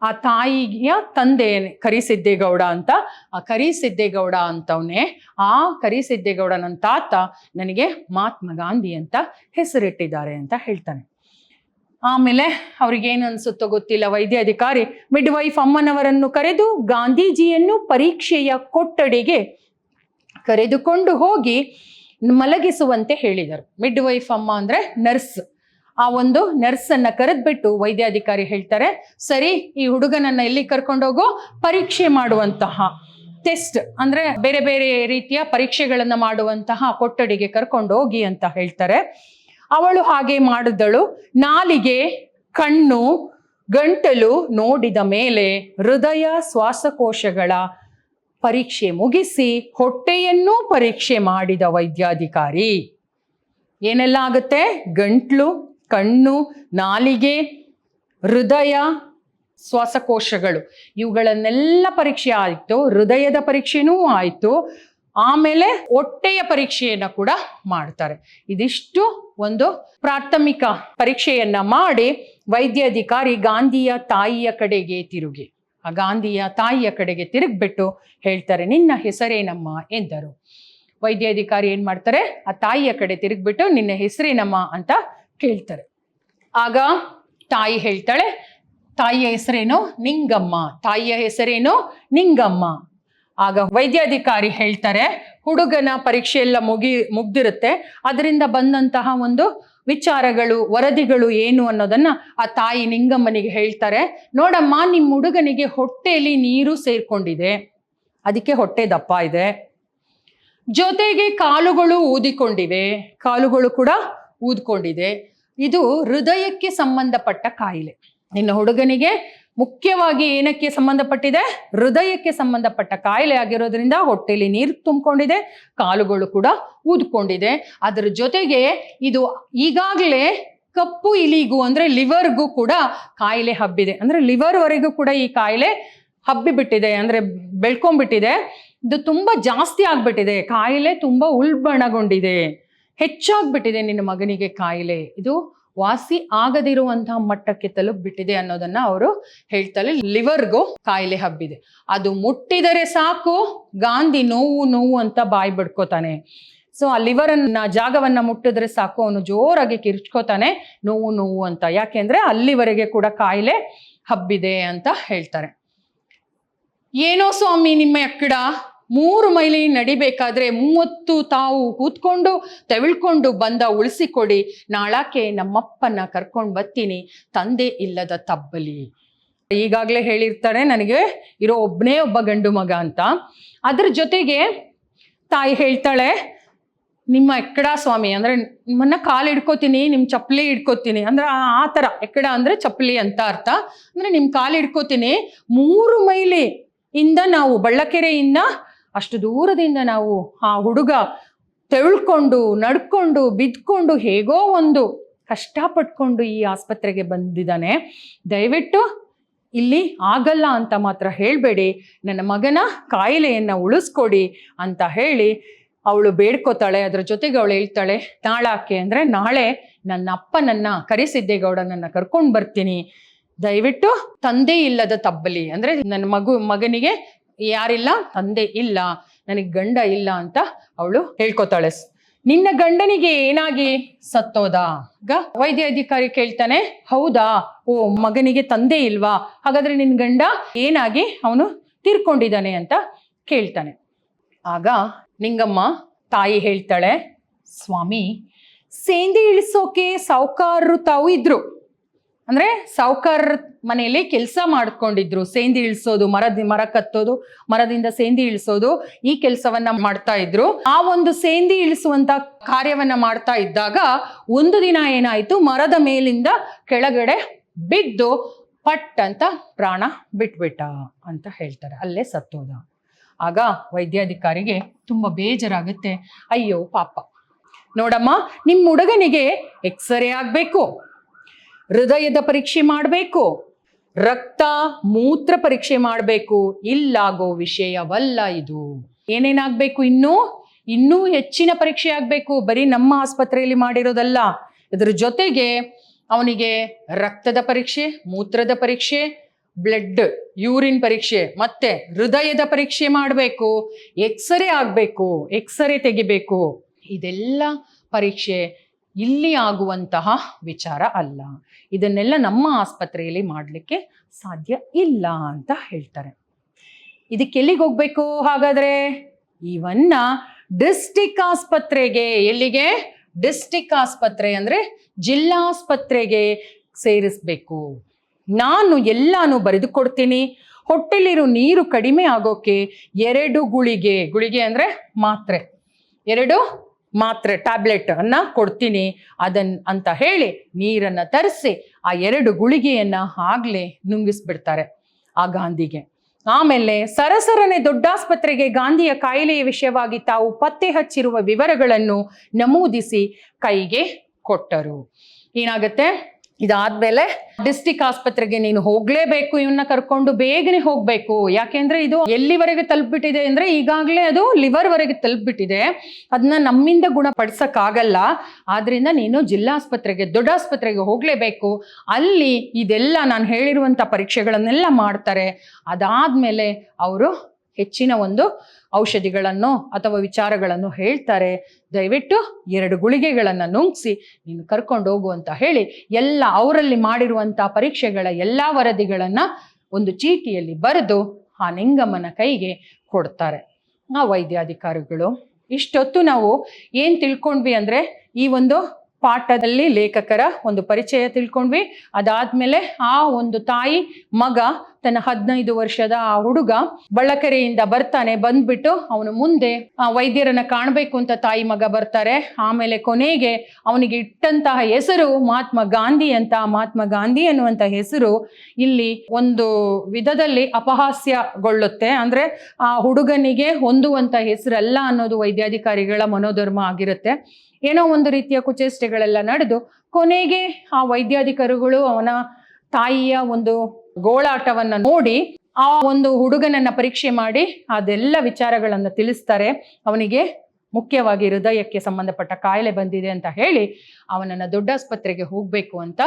ಆ ತಾಯಿಯ ತಂದೆ ಕರಿಸಿದ್ದೇಗೌಡ ಅಂತ. ಆ ಕರಿಸಿದ್ದೇಗೌಡ ಅಂತವನೇ, ಆ ಕರಿಸಿದ್ದೇಗೌಡ ನನ್ನ ತಾತ ನನಗೆ ಮಹಾತ್ಮ ಗಾಂಧಿ ಅಂತ ಹೆಸರಿಟ್ಟಿದ್ದಾರೆ ಅಂತ ಹೇಳ್ತಾನೆ. ಆಮೇಲೆ ಅವ್ರಿಗೇನು ಅನ್ಸುತ್ತೋ ಗೊತ್ತಿಲ್ಲ, ವೈದ್ಯಾಧಿಕಾರಿ ಮಿಡ್ವೈಫ್ ಅಮ್ಮನವರನ್ನು ಕರೆದು ಗಾಂಧೀಜಿಯನ್ನು ಪರೀಕ್ಷೆಯ ಕೊಠಡಿಗೆ ಕರೆದುಕೊಂಡು ಹೋಗಿ ಮಲಗಿಸುವಂತೆ ಹೇಳಿದರು. ಮಿಡ್ವೈಫ್ ಅಮ್ಮ ಅಂದ್ರೆ ನರ್ಸ್. ಆ ಒಂದು ನರ್ಸನ್ನ ಕರೆದ್ಬಿಟ್ಟು ವೈದ್ಯಾಧಿಕಾರಿ ಹೇಳ್ತಾರೆ, ಸರಿ, ಈ ಹುಡುಗನನ್ನ ಎಲ್ಲಿ ಕರ್ಕೊಂಡೋಗೋ, ಪರೀಕ್ಷೆ ಮಾಡುವಂತಹ ಟೆಸ್ಟ್ ಅಂದ್ರೆ ಬೇರೆ ಬೇರೆ ರೀತಿಯ ಪರೀಕ್ಷೆಗಳನ್ನ ಮಾಡುವಂತಹ ಕೊಠಡಿಗೆ ಕರ್ಕೊಂಡು ಹೋಗಿ ಅಂತ ಹೇಳ್ತಾರೆ. ಅವಳು ಹಾಗೆ ಮಾಡಿದಳು. ನಾಲಿಗೆ, ಕಣ್ಣು, ಗಂಟಲು ನೋಡಿದ ಮೇಲೆ ಹೃದಯ ಶ್ವಾಸಕೋಶಗಳ ಪರೀಕ್ಷೆ ಮುಗಿಸಿ ಹೊಟ್ಟೆಯನ್ನೂ ಪರೀಕ್ಷೆ ಮಾಡಿದ ವೈದ್ಯಾಧಿಕಾರಿ. ಏನೆಲ್ಲ ಆಗುತ್ತೆ? ಗಂಟ್ಲು, ಕಣ್ಣು, ನಾಲಿಗೆ, ಹೃದಯ, ಶ್ವಾಸಕೋಶಗಳು, ಇವುಗಳನ್ನೆಲ್ಲ ಪರೀಕ್ಷೆ ಆಯಿತು. ಹೃದಯದ ಪರೀಕ್ಷೆನೂ ಆಯಿತು. ಆಮೇಲೆ ಹೊಟ್ಟೆಯ ಪರೀಕ್ಷೆಯನ್ನ ಕೂಡ ಮಾಡ್ತಾರೆ. ಇದಿಷ್ಟು ಒಂದು ಪ್ರಾಥಮಿಕ ಪರೀಕ್ಷೆಯನ್ನ ಮಾಡಿ ವೈದ್ಯಾಧಿಕಾರಿ ಗಾಂಧಿಯ ತಾಯಿಯ ಕಡೆಗೆ ತಿರುಗಿ, ಆ ಗಾಂಧಿಯ ತಾಯಿಯ ಕಡೆಗೆ ತಿರುಗ್ಬಿಟ್ಟು ಹೇಳ್ತಾರೆ, ನಿನ್ನ ಹೆಸರೇನಮ್ಮ ಎಂದರು. ವೈದ್ಯಾಧಿಕಾರಿ ಏನ್ ಮಾಡ್ತಾರೆ, ಆ ತಾಯಿಯ ಕಡೆ ತಿರುಗ್ಬಿಟ್ಟು ನಿನ್ನ ಹೆಸರೇನಮ್ಮ ಅಂತ ಕೇಳ್ತಾರೆ. ಆಗ ತಾಯಿ ಹೇಳ್ತಾಳೆ, ತಾಯಿಯ ಹೆಸರೇನು? ನಿಂಗಮ್ಮ. ತಾಯಿಯ ಹೆಸರೇನು? ನಿಂಗಮ್ಮ. ಆಗ ವೈದ್ಯಾಧಿಕಾರಿ ಹೇಳ್ತಾರೆ, ಹುಡುಗನ ಪರೀಕ್ಷೆ ಎಲ್ಲ ಮುಗ್ದಿರುತ್ತೆ, ಅದರಿಂದ ಬಂದಂತಹ ಒಂದು ವಿಚಾರಗಳು, ವರದಿಗಳು ಏನು ಅನ್ನೋದನ್ನ ಆ ತಾಯಿ ನಿಂಗಮ್ಮನಿಗೆ ಹೇಳ್ತಾರೆ. ನೋಡಮ್ಮ, ನಿಮ್ಮ ಹುಡುಗನಿಗೆ ಹೊಟ್ಟೆಯಲ್ಲಿ ನೀರು ಸೇರ್ಕೊಂಡಿದೆ, ಅದಕ್ಕೆ ಹೊಟ್ಟೆ ದಪ್ಪ ಇದೆ. ಜೊತೆಗೆ ಕಾಲುಗಳು ಊದಿಕೊಂಡಿವೆ, ಕಾಲುಗಳು ಕೂಡ ಊದ್ಕೊಂಡಿದೆ. ಇದು ಹೃದಯಕ್ಕೆ ಸಂಬಂಧಪಟ್ಟ ಕಾಯಿಲೆ. ನಿನ್ನ ಹುಡುಗನಿಗೆ ಮುಖ್ಯವಾಗಿ ಏನಕ್ಕೆ ಸಂಬಂಧಪಟ್ಟಿದೆ? ಹೃದಯಕ್ಕೆ ಸಂಬಂಧಪಟ್ಟ ಕಾಯಿಲೆ ಆಗಿರೋದ್ರಿಂದ ಹೊಟ್ಟೆಲಿ ನೀರು ತುಂಬಿಕೊಂಡಿದೆ, ಕಾಲುಗಳು ಕೂಡ ಊದ್ಕೊಂಡಿದೆ. ಅದರ ಜೊತೆಗೆ ಇದು ಈಗಾಗಲೇ ಕಪ್ಪು ಇಲಿಗೂ ಅಂದ್ರೆ ಲಿವರ್ಗೂ ಕೂಡ ಕಾಯಿಲೆ ಹಬ್ಬಿದೆ. ಅಂದ್ರೆ ಲಿವರ್ ವರೆಗೂ ಕೂಡ ಈ ಕಾಯಿಲೆ ಹಬ್ಬಿಬಿಟ್ಟಿದೆ, ಅಂದ್ರೆ ಬೆಳ್ಕೊಂಡ್ಬಿಟ್ಟಿದೆ. ಇದು ತುಂಬಾ ಜಾಸ್ತಿ ಆಗ್ಬಿಟ್ಟಿದೆ, ಕಾಯಿಲೆ ತುಂಬಾ ಉಲ್ಬಣಗೊಂಡಿದೆ, ಹೆಚ್ಚಾಗ್ಬಿಟ್ಟಿದೆ ನಿನ್ನ ಮಗನಿಗೆ ಕಾಯಿಲೆ. ಇದು ವಾಸಿ ಆಗದಿರುವಂತಹ ಮಟ್ಟಕ್ಕೆ ತಲುಪಿಬಿಟ್ಟಿದೆ ಅನ್ನೋದನ್ನ ಅವರು ಹೇಳ್ತಾರೆ. ಲಿವರ್ಗೂ ಕಾಯಿಲೆ ಹಬ್ಬಿದೆ. ಅದು ಮುಟ್ಟಿದರೆ ಸಾಕು ಗಾಂಧಿ ನೋವು ಅಂತ ಬಾಯಿ ಬಿಡ್ಕೋತಾನೆ. ಸೊ ಆ ಲಿವರನ್ನ ಜಾಗವನ್ನ ಮುಟ್ಟಿದ್ರೆ ಸಾಕು ಅವನು ಜೋರಾಗಿ ಕಿರ್ಚ್ಕೋತಾನೆ ನೋವು ಅಂತ. ಯಾಕೆಂದ್ರೆ ಅಲ್ಲಿವರೆಗೆ ಕೂಡ ಕಾಯಿಲೆ ಹಬ್ಬಿದೆ ಅಂತ ಹೇಳ್ತಾರೆ. ಏನೋ ಸ್ವಾಮಿ ನಿಮ್ಮ ಎಕ್ಕಡ 3 ಮೈಲಿ ನಡಿಬೇಕಾದ್ರೆ 30 ತಾವು ಕೂತ್ಕೊಂಡು ತೆವಿಳ್ಕೊಂಡು ಬಂದ ಉಳಿಸಿಕೊಡಿ, ನಾಳಕ್ಕೆ ನಮ್ಮಪ್ಪನ ಕರ್ಕೊಂಡು ಬರ್ತೀನಿ, ತಂದೆ ಇಲ್ಲದ ತಬ್ಬಲಿ. ಈಗಾಗಲೇ ಹೇಳಿರ್ತಾರೆ ನನಗೆ ಇರೋ ಒಬ್ಬನೇ ಒಬ್ಬ ಗಂಡು ಮಗ ಅಂತ. ಅದ್ರ ಜೊತೆಗೆ ತಾಯಿ ಹೇಳ್ತಾಳೆ, ನಿಮ್ಮ ಎಕ್ಕಡ ಸ್ವಾಮಿ ಅಂದ್ರೆ ನಿಮ್ಮನ್ನ ಕಾಲು ಹಿಡ್ಕೋತೀನಿ, ನಿಮ್ಮ ಚಪ್ಪಲಿ ಹಿಡ್ಕೋತೀನಿ ಅಂದ್ರೆ ಆ ಥರ. ಎಕ್ಕಡ ಅಂದ್ರೆ ಚಪ್ಪಲಿ ಅಂತ ಅರ್ಥ. ಅಂದ್ರೆ ನಿಮ್ಮ ಕಾಲು ಹಿಡ್ಕೋತೀನಿ, 3 ಮೈಲಿ ಇಂದ ನಾವು ಬಳ್ಳಕೆರೆಯಿಂದ ಅಷ್ಟು ದೂರದಿಂದ ನಾವು ಆ ಹುಡುಗ ತೆವಳ್ಕೊಂಡು ನಡ್ಕೊಂಡು ಬಿದ್ಕೊಂಡು ಹೇಗೋ ಒಂದು ಕಷ್ಟಪಟ್ಕೊಂಡು ಈ ಆಸ್ಪತ್ರೆಗೆ ಬಂದಿದ್ದಾನೆ. ದಯವಿಟ್ಟು ಇಲ್ಲಿ ಆಗಲ್ಲ ಅಂತ ಮಾತ್ರ ಹೇಳಬೇಡಿ, ನನ್ನ ಮಗನ ಕಾಯಿಲೆಯನ್ನು ಉಳಿಸ್ಕೊಡಿ ಅಂತ ಹೇಳಿ ಅವಳು ಬೇಡ್ಕೋತಾಳೆ. ಅದ್ರ ಜೊತೆಗೆ ಅವಳು ಹೇಳ್ತಾಳೆ, ನಾಳಕ್ಕೆ ಅಂದರೆ ನಾಳೆ ನನ್ನ ಅಪ್ಪನನ್ನ ಕರೆಸಿದ್ದೇಗೌಡನನ್ನ ಕರ್ಕೊಂಡು ಬರ್ತೀನಿ, ದಯವಿಟ್ಟು ತಂದೆ ಇಲ್ಲದ ತಬ್ಬಲಿ ಅಂದರೆ ನನ್ನ ಮಗನಿಗೆ ಯಾರಿಲ್ಲ, ತಂದೆ ಇಲ್ಲ, ನನಗೆ ಗಂಡ ಇಲ್ಲ ಅಂತ ಅವಳು ಹೇಳ್ಕೊತಾಳೆ. ನಿನ್ನ ಗಂಡನಿಗೆ ಏನಾಗಿ ಸತ್ತೋದ? ಈಗ ವೈದ್ಯಾಧಿಕಾರಿ ಕೇಳ್ತಾನೆ, ಹೌದಾ, ಓ ಮಗನಿಗೆ ತಂದೆ ಇಲ್ವಾ, ಹಾಗಾದ್ರೆ ನಿನ್ನ ಗಂಡ ಏನಾಗಿ ಅವನು ತೀರ್ಕೊಂಡಿದ್ದಾನೆ ಅಂತ ಕೇಳ್ತಾನೆ. ಆಗ ನಿಂಗಮ್ಮ ತಾಯಿ ಹೇಳ್ತಾಳೆ, ಸ್ವಾಮಿ ಸೇಂದಿ ಇಳಿಸೋಕೆ ಸಾವುಕಾರರು ತಾವು ಇದ್ರು. ಅಂದ್ರೆ ಸಾವುಕಾರ ಮನೆಯಲ್ಲಿ ಕೆಲಸ ಮಾಡ್ಕೊಂಡಿದ್ರು, ಸೇಂದಿ ಇಳಿಸೋದು, ಮರ ಕತ್ತೋದು, ಮರದಿಂದ ಸೇಂದಿ ಇಳಿಸೋದು, ಈ ಕೆಲಸವನ್ನ ಮಾಡ್ತಾ ಇದ್ರು. ಆ ಒಂದು ಸೇಂದಿ ಇಳಿಸುವಂತ ಕಾರ್ಯವನ್ನ ಮಾಡ್ತಾ ಇದ್ದಾಗ ಒಂದು ದಿನ ಏನಾಯ್ತು, ಮರದ ಮೇಲಿಂದ ಕೆಳಗಡೆ ಬಿದ್ದು ಪಟ್ ಅಂತ ಪ್ರಾಣ ಬಿಟ್ಬಿಟ್ಟ ಅಂತ ಹೇಳ್ತಾರೆ, ಅಲ್ಲೇ ಸತ್ತೋದ. ಆಗ ವೈದ್ಯಾಧಿಕಾರಿಗೆ ತುಂಬಾ ಬೇಜಾರಾಗುತ್ತೆ. ಅಯ್ಯೋ ಪಾಪ, ನೋಡಮ್ಮ ನಿಮ್ಮ ಹುಡುಗನಿಗೆ ಎಕ್ಸ್ರೇ ಆಗ್ಬೇಕು, ಹೃದಯದ ಪರೀಕ್ಷೆ ಮಾಡಬೇಕು, ರಕ್ತ ಮೂತ್ರ ಪರೀಕ್ಷೆ ಮಾಡಬೇಕು, ಇಲ್ಲಾಗೋ ವಿಷಯವಲ್ಲ ಇದು. ಏನೇನಾಗಬೇಕು, ಇನ್ನೂ ಹೆಚ್ಚಿನ ಪರೀಕ್ಷೆ ಆಗಬೇಕು, ಬರೀ ನಮ್ಮ ಆಸ್ಪತ್ರೆಯಲ್ಲಿ ಮಾಡಿರೋದಲ್ಲ. ಇದ್ರ ಜೊತೆಗೆ ಅವನಿಗೆ ರಕ್ತದ ಪರೀಕ್ಷೆ, ಮೂತ್ರದ ಪರೀಕ್ಷೆ, ಬ್ಲಡ್ ಯೂರಿನ್ ಪರೀಕ್ಷೆ, ಮತ್ತೆ ಹೃದಯದ ಪರೀಕ್ಷೆ ಮಾಡಬೇಕು, ಎಕ್ಸ್ರೇ ಆಗಬೇಕು, ಎಕ್ಸ್ರೇ ತೆಗಿಬೇಕು. ಇದೆಲ್ಲ ಪರೀಕ್ಷೆ ಇಲ್ಲಿ ಆಗುವಂತಹ ವಿಚಾರ ಅಲ್ಲ, ಇದನ್ನೆಲ್ಲ ನಮ್ಮ ಆಸ್ಪತ್ರೆಯಲ್ಲಿ ಮಾಡಲಿಕ್ಕೆ ಸಾಧ್ಯ ಇಲ್ಲ ಅಂತ ಹೇಳ್ತಾರೆ. ಇದಕ್ಕೆ ಎಲ್ಲಿಗೆ ಹೋಗ್ಬೇಕು ಹಾಗಾದ್ರೆ? ಇವನ್ನ ಡಿಸ್ಟಿಕ್ ಆಸ್ಪತ್ರೆಗೆ, ಎಲ್ಲಿಗೆ? ಡಿಸ್ಟಿಕ್ ಆಸ್ಪತ್ರೆ ಅಂದ್ರೆ ಜಿಲ್ಲಾಸ್ಪತ್ರೆಗೆ ಸೇರಿಸ್ಬೇಕು. ನಾನು ಎಲ್ಲಾನು ಬರೆದು ಕೊಡ್ತೀನಿ. ಹೊಟ್ಟೆಲಿರೋ ನೀರು ಕಡಿಮೆ ಆಗೋಕೆ 2 ಗುಳಿಗೆ ಅಂದ್ರೆ ಮಾತ್ರೆ, 2 ಮಾತ್ರೆ ಟ್ಯಾಬ್ಲೆಟ್ ಅನ್ನ ಕೊಡ್ತೀನಿ ಅಂತ ಹೇಳಿ ನೀರನ್ನ ತರಿಸಿ ಆ 2 ಗುಳಿಗೆಯನ್ನ ಆಗ್ಲೇ ನುಂಗಿಸ್ಬಿಡ್ತಾರೆ ಆ ಗಾಂಧಿಗೆ. ಆಮೇಲೆ ಸರಸರನೆ ದೊಡ್ಡಾಸ್ಪತ್ರೆಗೆ ಗಾಂಧಿಯ ಕಾಯಿಲೆಯ ವಿಷಯವಾಗಿ ತಾವು ಪತ್ತೆ ಹಚ್ಚಿರುವ ವಿವರಗಳನ್ನು ನಮೂದಿಸಿ ಕೈಗೆ ಕೊಟ್ಟರು. ಏನಾಗುತ್ತೆ, ಇದಾದ್ಮೇಲೆ ಡಿಸ್ಟಿಕ್ ಆಸ್ಪತ್ರೆಗೆ ನೀನು ಹೋಗ್ಲೇಬೇಕು, ಇವನ್ನ ಕರ್ಕೊಂಡು ಬೇಗನೆ ಹೋಗ್ಬೇಕು. ಯಾಕೆಂದ್ರೆ ಇದು ಎಲ್ಲಿವರೆಗೆ ತಲುಪಿಬಿಟ್ಟಿದೆ ಅಂದ್ರೆ ಈಗಾಗಲೇ ಅದು ಲಿವರ್ ವರೆಗೆ ತಲುಪಿಬಿಟ್ಟಿದೆ, ಅದನ್ನ ನಮ್ಮಿಂದ ಗುಣಪಡಿಸಕ್ಕಾಗಲ್ಲ. ಆದ್ರಿಂದ ನೀನು ಜಿಲ್ಲಾಸ್ಪತ್ರೆಗೆ, ದೊಡ್ಡಾಸ್ಪತ್ರೆಗೆ ಹೋಗ್ಲೇಬೇಕು. ಅಲ್ಲಿ ಇದೆಲ್ಲ ನಾನು ಹೇಳಿರುವಂತ ಪರೀಕ್ಷೆಗಳನ್ನೆಲ್ಲ ಮಾಡ್ತಾರೆ. ಅದಾದ್ಮೇಲೆ ಅವರು ಹೆಚ್ಚಿನ ಒಂದು ಔಷಧಿಗಳನ್ನು ಅಥವಾ ವಿಚಾರಗಳನ್ನು ಹೇಳ್ತಾರೆ. ದಯವಿಟ್ಟು 2 ಗುಳಿಗೆಗಳನ್ನು ನುಂಗಿಸಿ ನೀನು ಕರ್ಕೊಂಡು ಹೋಗು ಅಂತ ಹೇಳಿ ಎಲ್ಲ ಅವರಲ್ಲಿ ಮಾಡಿರುವಂಥ ಪರೀಕ್ಷೆಗಳ ಎಲ್ಲ ವರದಿಗಳನ್ನು ಒಂದು ಚೀಟಿಯಲ್ಲಿ ಬರೆದು ಆ ನಿಂಗಮ್ಮನ ಕೈಗೆ ಕೊಡ್ತಾರೆ ಆ ವೈದ್ಯಾಧಿಕಾರಿಗಳು. ಇಷ್ಟೊತ್ತು ನಾವು ಏನು ತಿಳ್ಕೊಂಡ್ವಿ ಅಂದರೆ, ಈ ಒಂದು ಪಾಠದಲ್ಲಿ ಲೇಖಕರ ಒಂದು ಪರಿಚಯ ತಿಳ್ಕೊಂಡ್ವಿ. ಅದಾದ್ಮೇಲೆ ಆ ಒಂದು ತಾಯಿ ಮಗ ತನ್ನ 15 ವರ್ಷದ ಆ ಹುಡುಗ ಬಳ್ಳಕೆರೆಯಿಂದ ಬರ್ತಾನೆ. ಬಂದ್ಬಿಟ್ಟು ಅವನು ಮುಂದೆ ವೈದ್ಯರನ್ನ ಕಾಣಬೇಕು ಅಂತ ತಾಯಿ ಮಗ ಬರ್ತಾರೆ. ಆಮೇಲೆ ಕೊನೆಗೆ ಅವನಿಗೆ ಇಟ್ಟಂತಹ ಹೆಸರು ಮಹಾತ್ಮ ಗಾಂಧಿ ಅಂತ. ಮಹಾತ್ಮ ಗಾಂಧಿ ಅನ್ನುವಂತ ಹೆಸರು ಇಲ್ಲಿ ಒಂದು ವಿಧದಲ್ಲಿ ಅಪಹಾಸ್ಯಗೊಳ್ಳುತ್ತೆ. ಅಂದ್ರೆ ಆ ಹುಡುಗನಿಗೆ ಹೊಂದುವಂತ ಹೆಸರಲ್ಲ ಅನ್ನೋದು ವೈದ್ಯಾಧಿಕಾರಿಗಳ ಮನೋಧರ್ಮ ಆಗಿರುತ್ತೆ. ಏನೋ ಒಂದು ರೀತಿಯ ಕುಚೇಷ್ಟೆಗಳೆಲ್ಲ ನಡೆದು ಕೊನೆಗೆ ಆ ವೈದ್ಯಾಧಿಕಾರಿಗಳು ಅವನ ತಾಯಿಯ ಒಂದು ಗೋಳಾಟವನ್ನ ನೋಡಿ ಆ ಒಂದು ಹುಡುಗನನ್ನ ಪರೀಕ್ಷೆ ಮಾಡಿ ಅದೆಲ್ಲ ವಿಚಾರಗಳನ್ನ ತಿಳಿಸ್ತಾರೆ. ಅವನಿಗೆ ಮುಖ್ಯವಾಗಿ ಹೃದಯಕ್ಕೆ ಸಂಬಂಧಪಟ್ಟ ಕಾಯಿಲೆ ಬಂದಿದೆ ಅಂತ ಹೇಳಿ ಅವನನ್ನ ದೊಡ್ಡಾಸ್ಪತ್ರೆಗೆ ಹೋಗ್ಬೇಕು ಅಂತ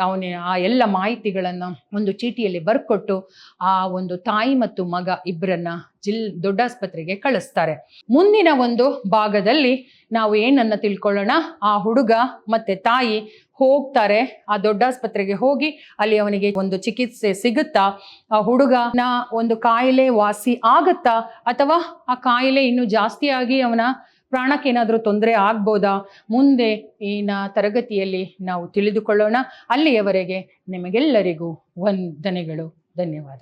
ಅವನ ಆ ಎಲ್ಲ ಮಾಹಿತಿಗಳನ್ನ ಒಂದು ಚೀಟಿಯಲ್ಲಿ ಬರ್ಕೊಟ್ಟು ಆ ಒಂದು ತಾಯಿ ಮತ್ತು ಮಗ ಇಬ್ಬರನ್ನ ದೊಡ್ಡಾಸ್ಪತ್ರೆಗೆ ಕಳಿಸ್ತಾರೆ. ಮುಂದಿನ ಒಂದು ಭಾಗದಲ್ಲಿ ನಾವು ಏನನ್ನ ತಿಳ್ಕೊಳ್ಳೋಣ. ಆ ಹುಡುಗ ಮತ್ತೆ ತಾಯಿ ಹೋಗ್ತಾರೆ ಆ ದೊಡ್ಡಾಸ್ಪತ್ರೆಗೆ. ಹೋಗಿ ಅಲ್ಲಿ ಅವನಿಗೆ ಒಂದು ಚಿಕಿತ್ಸೆ ಸಿಗುತ್ತಾ, ಆ ಹುಡುಗನ ಒಂದು ಕಾಯಿಲೆ ವಾಸಿ ಆಗುತ್ತಾ, ಅಥವಾ ಆ ಕಾಯಿಲೆ ಇನ್ನೂ ಜಾಸ್ತಿ ಆಗಿ ಅವನ ಪ್ರಾಣಕ್ಕೆ ಏನಾದರೂ ತೊಂದರೆ ಆಗ್ಬೋದಾ, ಮುಂದೆ ತರಗತಿಯಲ್ಲಿ ನಾವು ತಿಳಿದುಕೊಳ್ಳೋಣ. ಅಲ್ಲಿಯವರೆಗೆ ನಿಮಗೆಲ್ಲರಿಗೂ ವಂದನೆಗಳು. ಧನ್ಯವಾದ.